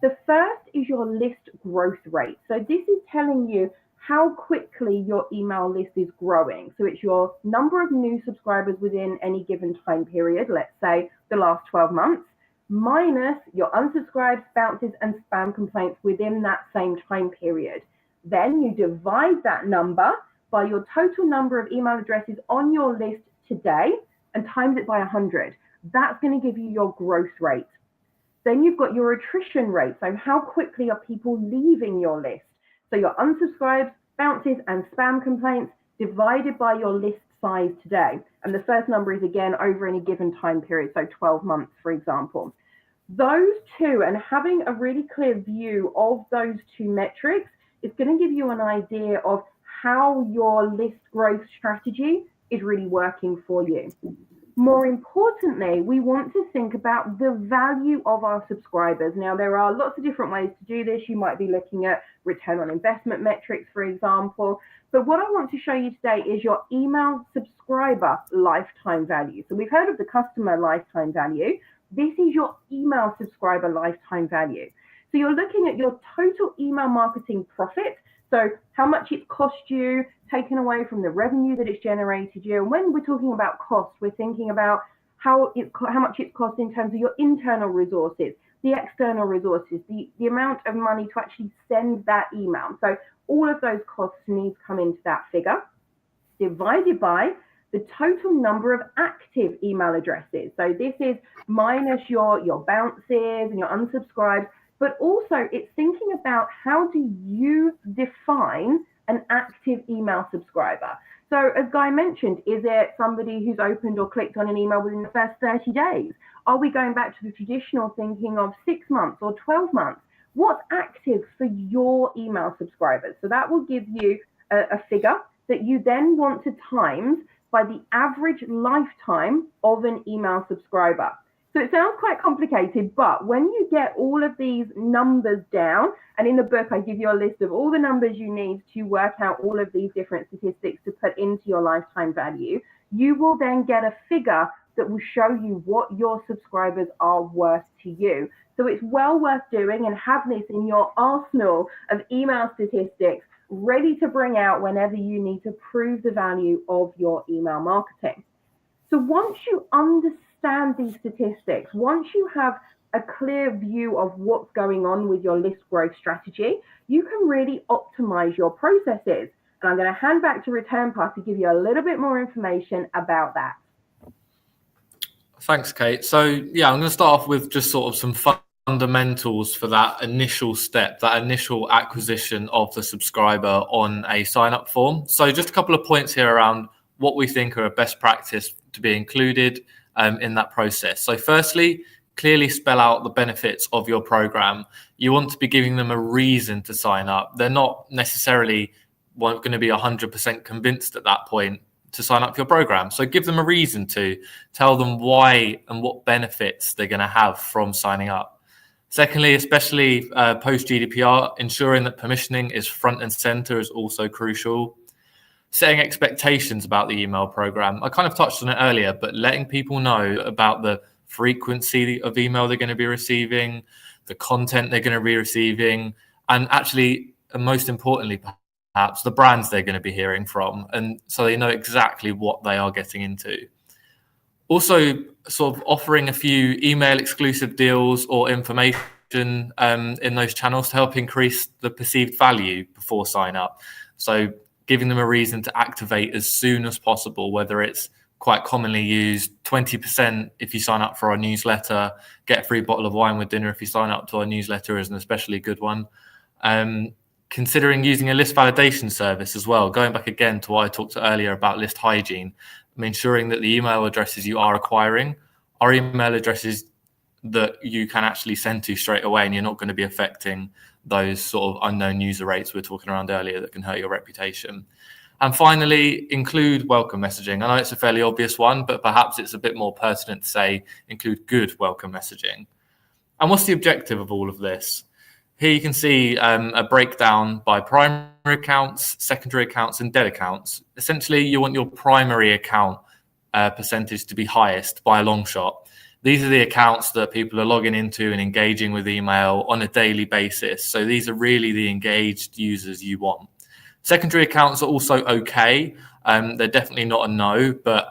The first is your list growth rate. So this is telling you how quickly your email list is growing. So it's your number of new subscribers within any given time period, let's say the last 12 months, minus your unsubscribes, bounces, and spam complaints within that same time period. Then you divide that number by your total number of email addresses on your list today and times it by 100. That's going to give you your growth rate. Then you've got your attrition rate. So how quickly are people leaving your list? So your unsubscribes, bounces, and spam complaints divided by your list size today. And the first number is again over any given time period, so 12 months, for example. Those two, and having a really clear view of those 2 metrics, is going to give you an idea of how your list growth strategy is really working for you. More importantly, we want to think about the value of our subscribers. Now, there are lots of different ways to do this. You might be looking at return on investment metrics, for example. But what I want to show you today is your email subscriber lifetime value. So we've heard of the customer lifetime value. This is your email subscriber lifetime value. So you're looking at your total email marketing profit. So how much it cost you, taken away from the revenue that it's generated you. And when we're talking about cost, we're thinking about how much it costs in terms of your internal resources, the external resources, the amount of money to actually send that email. So all of those costs need to come into that figure, divided by the total number of active email addresses. So this is minus your bounces and your unsubscribes, but also it's thinking about how do you define an active email subscriber. So as Guy mentioned, is it somebody who's opened or clicked on an email within the first 30 days? Are we going back to the traditional thinking of 6 months or 12 months? what's active for your email subscribers. So that will give you a figure that you then want to times by the average lifetime of an email subscriber. So it sounds quite complicated, but when you get all of these numbers down, and in the book, I give you a list of all the numbers you need to work out all of these different statistics to put into your lifetime value, you will then get a figure that will show you what your subscribers are worth to you. So it's well worth doing, and have this in your arsenal of email statistics ready to bring out whenever you need to prove the value of your email marketing. So once you understand these statistics, once you have a clear view of what's going on with your list growth strategy, you can really optimize your processes. And I'm going to hand back to Return Path to give you a little bit more information about that. Thanks, Kate. So yeah, I'm going to start off with just sort of some fundamentals for that initial step, that initial acquisition of the subscriber on a sign-up form. So just a couple of points here around what we think are a best practice to be included in that process. So firstly, clearly spell out the benefits of your program. You want to be giving them a reason to sign up. They're not necessarily going to be 100% convinced at that point to sign up for your program. So give them a reason to tell them why and what benefits they're going to have from signing up. Secondly, especially post GDPR, ensuring that permissioning is front and center is also crucial. Setting expectations about the email program. I kind of touched on it earlier, but letting people know about the frequency of email they're going to be receiving, the content they're going to be receiving, and actually, and most importantly, perhaps the brands they're going to be hearing from, and so they know exactly what they are getting into. Also, sort of offering a few email exclusive deals or information in those channels to help increase the perceived value before sign up. So giving them a reason to activate as soon as possible, whether it's quite commonly used 20% if you sign up for our newsletter, get a free bottle of wine with dinner if you sign up to our newsletter is an especially good one. Considering using a list validation service as well, going back again to what I talked earlier about list hygiene, ensuring that the email addresses you are acquiring are email addresses that you can actually send to straight away, and you're not going to be affecting those sort of unknown user rates we were talking around earlier that can hurt your reputation. And finally, include welcome messaging. I know it's a fairly obvious one, but perhaps it's a bit more pertinent to say include good welcome messaging. And what's the objective of all of this? Here you can see a breakdown by primary accounts, secondary accounts, and dead accounts. Essentially, you want your primary account percentage to be highest by a long shot. These are the accounts that people are logging into and engaging with email on a daily basis. So these are really the engaged users you want. Secondary accounts are also okay. They're definitely not a no, but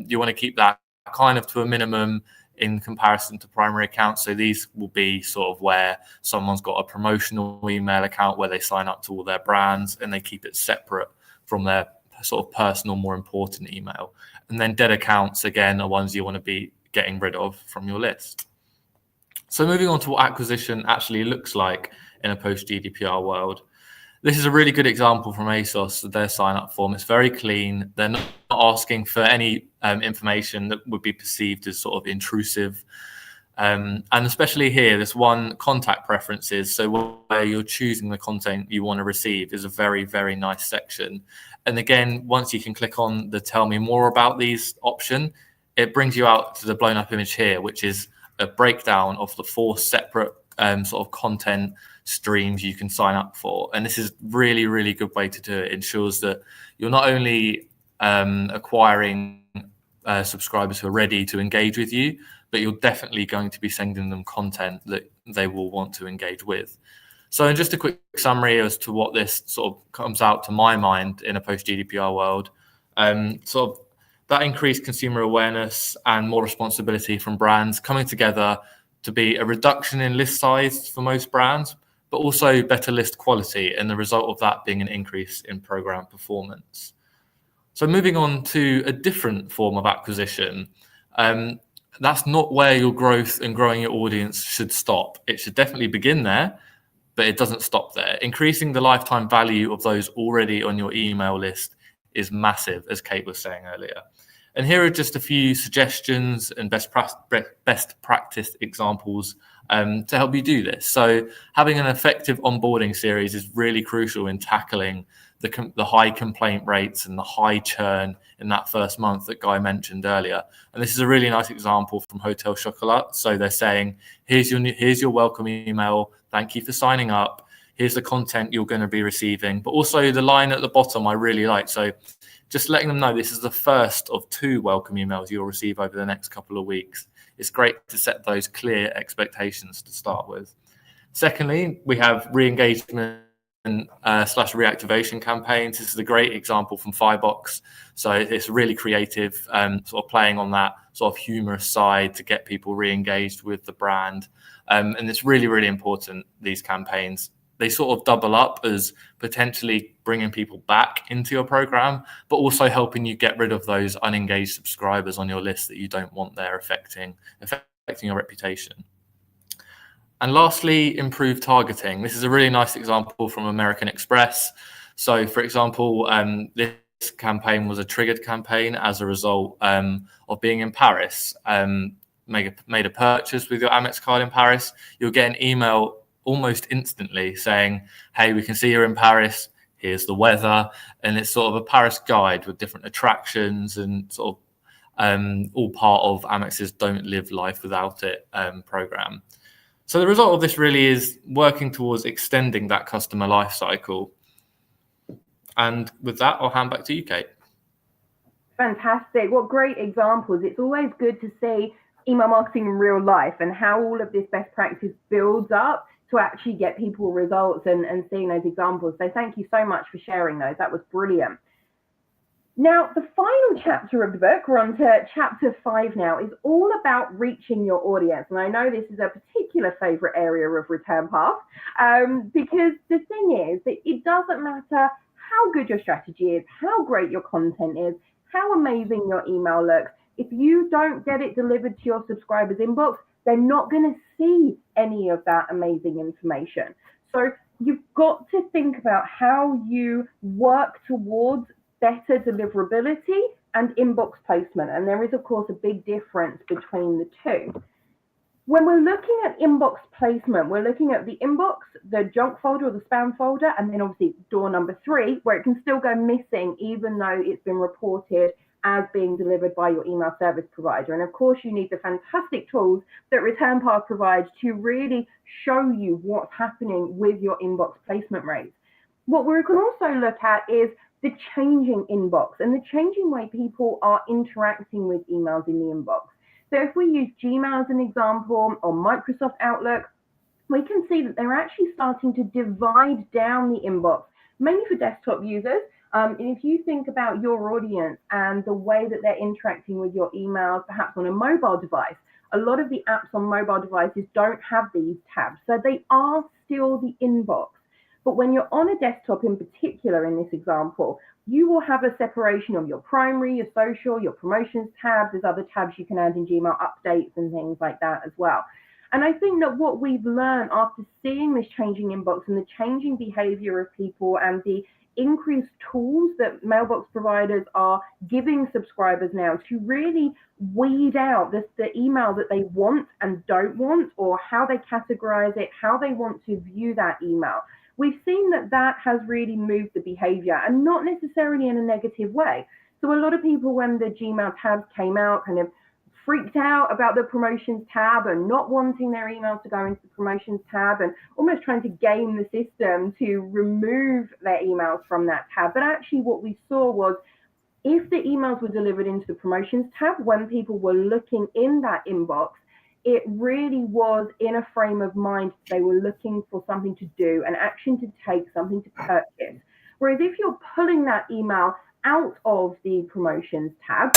you want to keep that kind of to a minimum in comparison to primary accounts. So these will be sort of where someone's got a promotional email account where they sign up to all their brands and they keep it separate from their sort of personal, more important email. And then dead accounts, again, are ones you want to be getting rid of from your list. So moving on to what acquisition actually looks like in a post-GDPR world. This is a really good example from ASOS, their sign-up form. It's very clean. They're not asking for any information that would be perceived as sort of intrusive. And especially here, this one, contact preferences, so where you're choosing the content you want to receive, is a very, very nice section. And again, once you can click on the tell me more about these option, it brings you out to the blown up image here, which is a breakdown of the 4 separate sort of content streams you can sign up for. And this is really, really good way to do it. It ensures that you're not only acquiring subscribers who are ready to engage with you, but you're definitely going to be sending them content that they will want to engage with. So just a quick summary as to what this sort of comes out to my mind in a post-GDPR world. Sort of that increased consumer awareness and more responsibility from brands coming together to be a reduction in list size for most brands, but also better list quality, and the result of that being an increase in program performance. So moving on to a different form of acquisition, that's not where your growth and growing your audience should stop. It should definitely begin there, but it doesn't stop there. Increasing the lifetime value of those already on your email list is massive, as Kate was saying earlier. And here are just a few suggestions and best practice examples to help you do this. So having an effective onboarding series is really crucial in tackling the high complaint rates and the high churn in that first month that Guy mentioned earlier. And this is a really nice example from Hotel Chocolat. So they're saying, here's your welcome email. Thank you for signing up. Here's the content you're going to be receiving. But also the line at the bottom I really like. So just letting them know this is the first of 2 welcome emails you'll receive over the next couple of weeks. It's great to set those clear expectations to start with. Secondly, we have re-engagement slash reactivation campaigns. This is a great example from Firebox. So it's really creative, sort of playing on that sort of humorous side to get people re-engaged with the brand. And it's really, really important, these campaigns. They sort of double up as potentially bringing people back into your program, but also helping you get rid of those unengaged subscribers on your list that you don't want there affecting your reputation. And lastly, improve targeting. This is a really nice example from American Express. So, for example, this campaign was a triggered campaign as a result of being in Paris. Made a purchase with your Amex card in Paris. You'll get an email almost instantly saying, hey, we can see you're in Paris. Here's the weather. And it's sort of a Paris guide with different attractions and sort of all part of Amex's Don't Live Life Without It program. So the result of this really is working towards extending that customer life cycle. And with that, I'll hand back to you, Kate. Fantastic. What great examples. It's always good to see email marketing in real life and how all of this best practice builds up to actually get people results and seeing those examples. So thank you so much for sharing those. That was brilliant. Now, the final chapter of the book, we're on to chapter 5 now, is all about reaching your audience. And I know this is a particular favorite area of Return Path, because the thing is that it doesn't matter how good your strategy is, how great your content is, how amazing your email looks. If you don't get it delivered to your subscribers' inbox, they're not going to see any of that amazing information. So you've got to think about how you work towards better deliverability and inbox placement. And there is, of course, a big difference between the two. When we're looking at inbox placement, we're looking at the inbox, the junk folder or the spam folder, and then obviously door number 3, where it can still go missing even though it's been reported as being delivered by your email service provider. And of course, you need the fantastic tools that Return Path provides to really show you what's happening with your inbox placement rates. What we can also look at is the changing inbox and the changing way people are interacting with emails in the inbox. So if we use Gmail as an example or Microsoft Outlook, we can see that they're actually starting to divide down the inbox, mainly for desktop users. And if you think about your audience and the way that they're interacting with your emails, perhaps on a mobile device, a lot of the apps on mobile devices don't have these tabs. So they are still the inbox. But when you're on a desktop in particular, in this example, you will have a separation of your primary, your social, your promotions tabs. There's other tabs you can add in Gmail, updates and things like that as well. And I think that what we've learned after seeing this changing inbox and the changing behavior of people and the increased tools that mailbox providers are giving subscribers now to really weed out the email that they want and don't want, or how they categorize it, how they want to view that email. We've seen that has really moved the behavior, and not necessarily in a negative way. So a lot of people, when the Gmail tabs came out, kind of freaked out about the promotions tab and not wanting their emails to go into the promotions tab and almost trying to game the system to remove their emails from that tab. But actually what we saw was, if the emails were delivered into the promotions tab, when people were looking in that inbox, it really was in a frame of mind. They were looking for something to do, an action to take, something to purchase. Whereas if you're pulling that email out of the promotions tab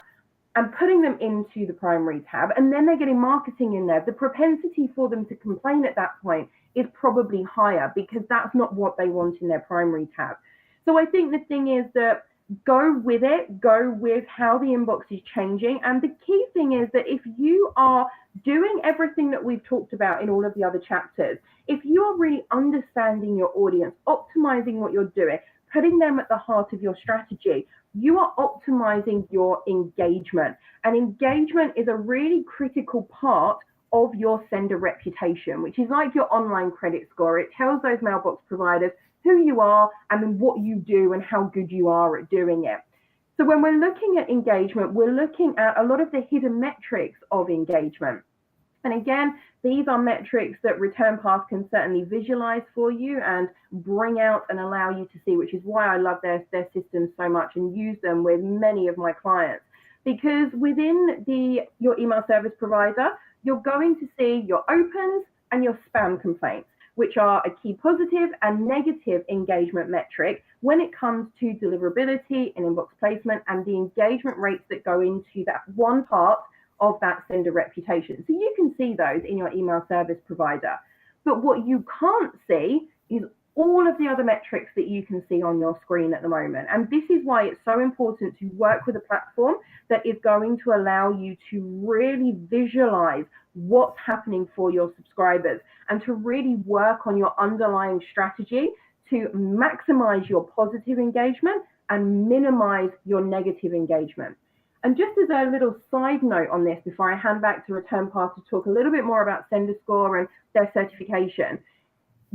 and putting them into the primary tab, and then they're getting marketing in there, the propensity for them to complain at that point is probably higher, because that's not what they want in their primary tab. So I think the thing is that go with it, go with how the inbox is changing. And the key thing is that if you are doing everything that we've talked about in all of the other chapters, if you are really understanding your audience, optimizing what you're doing, putting them at the heart of your strategy, you are optimizing your engagement. And engagement is a really critical part of your sender reputation, which is like your online credit score. It tells those mailbox providers who you are and then what you do and how good you are at doing it. So when we're looking at engagement, we're looking at a lot of the hidden metrics of engagement. And again, these are metrics that ReturnPath can certainly visualize for you and bring out and allow you to see, which is why I love their systems so much and use them with many of my clients. Because within your email service provider, you're going to see your opens and your spam complaints, which are a key positive and negative engagement metric when it comes to deliverability and inbox placement and the engagement rates that go into that one part of that sender reputation. So you can see those in your email service provider. But what you can't see is all of the other metrics that you can see on your screen at the moment. And this is why it's so important to work with a platform that is going to allow you to really visualize what's happening for your subscribers and to really work on your underlying strategy to maximize your positive engagement and minimize your negative engagement. And just as a little side note on this, before I hand back to ReturnPath to talk a little bit more about sender score and their certification,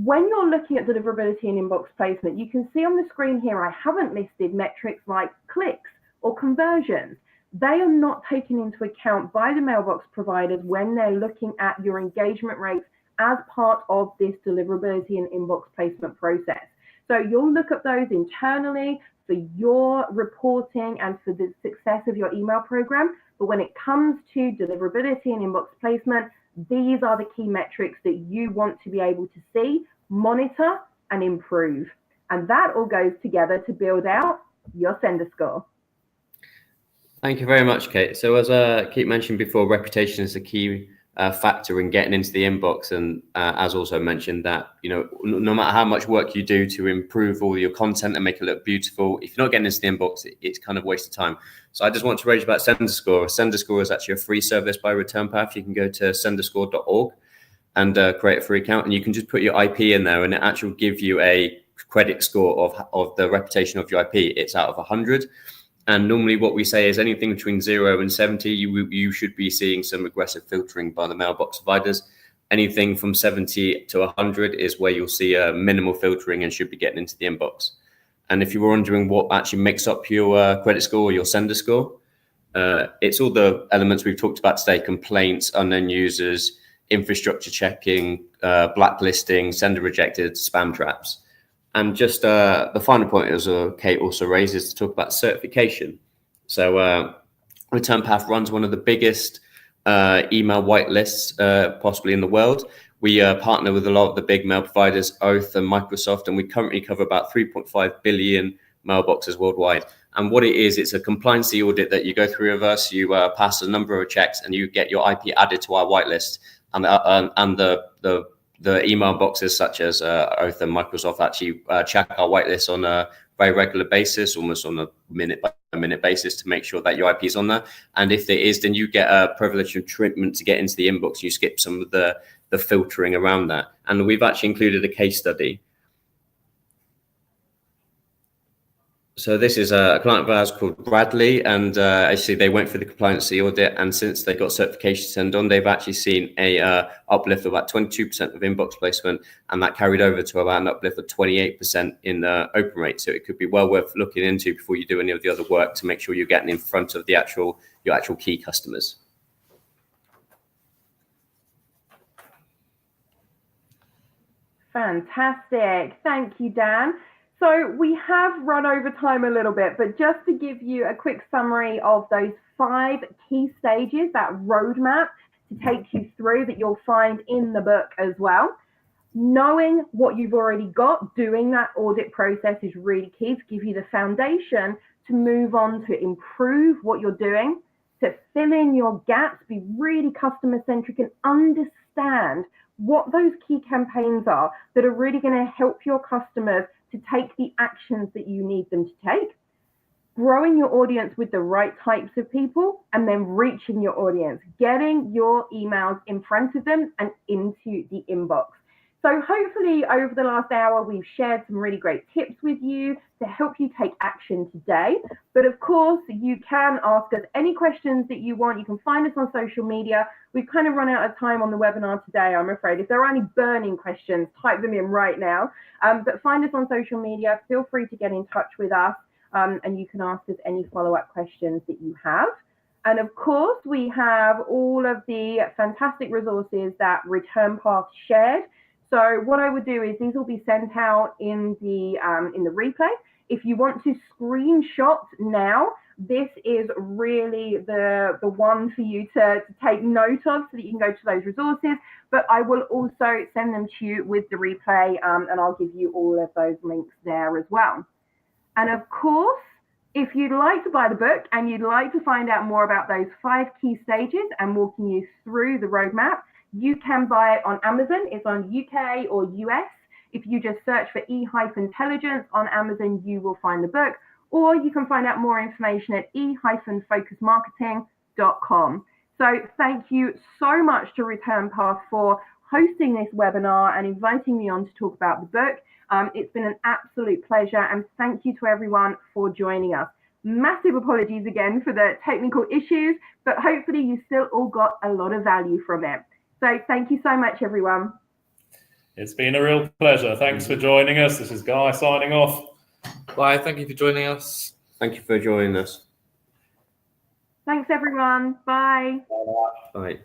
when you're looking at deliverability and inbox placement, you can see on the screen here, I haven't listed metrics like clicks or conversions. They are not taken into account by the mailbox providers when they're looking at your engagement rates as part of this deliverability and inbox placement process. So you'll look at those internally for your reporting and for the success of your email program. But when it comes to deliverability and inbox placement, these are the key metrics that you want to be able to see, monitor, and improve. And that all goes together to build out your sender score. Thank you very much, Kate. So as Kate mentioned before, reputation is a key factor in getting into the inbox. And as also mentioned that, no matter how much work you do to improve all your content and make it look beautiful, if you're not getting into the inbox, it's kind of waste of time. So I just want to raise about Sender Score. Sender Score is actually a free service by ReturnPath. You can go to senderscore.org and create a free account, and you can just put your IP in there, and it actually will give you a credit score of the reputation of your IP. It's out of 100. And normally what we say is anything between 0 and 70, you should be seeing some aggressive filtering by the mailbox providers. Anything from 70 to 100 is where you'll see a minimal filtering and should be getting into the inbox. And if you were wondering what actually makes up your credit score or your sender score, it's all the elements we've talked about today: complaints, unknown users, infrastructure checking, blacklisting, sender rejected, spam traps. And just the final point, as Kate also raises, to talk about certification. So ReturnPath runs one of the biggest email whitelists possibly in the world. We partner with a lot of the big mail providers, Oath and Microsoft, and we currently cover about 3.5 billion mailboxes worldwide. And what it is, it's a compliancy audit that you go through with us. You pass a number of checks, and you get your IP added to our whitelist. And the email boxes such as Oath and Microsoft actually check our whitelist on a very regular basis, almost on a minute-by-minute basis, to make sure that your IP is on there. And if there is, then you get a privileged treatment to get into the inbox. You skip some of the filtering around that. And we've actually included a case study. So this is a client of ours called Bradley, and actually they went through the compliancy audit, and since they got certification turned on, they've actually seen a uplift of about 22% of inbox placement, and that carried over to about an uplift of 28% in open rate. So it could be well worth looking into before you do any of the other work to make sure you're getting in front of your actual key customers. Fantastic. Thank you, Dan. So we have run over time a little bit, but just to give you a quick summary of those 5 key stages, that roadmap to take you through that you'll find in the book as well. Knowing what you've already got, doing that audit process is really key to give you the foundation to move on to improve what you're doing, to fill in your gaps, be really customer centric and understand what those key campaigns are that are really going to help your customers to take the actions that you need them to take, growing your audience with the right types of people, and then reaching your audience, getting your emails in front of them and into the inbox. So hopefully over the last hour, we've shared some really great tips with you to help you take action today. But of course, you can ask us any questions that you want. You can find us on social media. We've kind of run out of time on the webinar today, I'm afraid. If there are any burning questions, type them in right now. But find us on social media. Feel free to get in touch with us, and you can ask us any follow-up questions that you have. And of course, we have all of the fantastic resources that ReturnPath shared. So what I would do is these will be sent out in the replay. If you want to screenshot now, this is really the one for you to take note of so that you can go to those resources. But I will also send them to you with the replay, and I'll give you all of those links there as well. And of course, if you'd like to buy the book and you'd like to find out more about those 5 key stages and walking you through the roadmap, you can buy it on Amazon. It's on UK or US. If you just search for e-Telligence on Amazon, you will find the book, or you can find out more information at e-focusmarketing.com. So thank you so much to ReturnPath for hosting this webinar and inviting me on to talk about the book. It's been an absolute pleasure, and thank you to everyone for joining us. Massive apologies again for the technical issues, but hopefully you still all got a lot of value from it. So thank you so much, everyone. It's been a real pleasure. Thanks for joining us. This is Guy signing off. Bye. Thank you for joining us. Thank you for joining us. Thanks, everyone. Bye. Bye.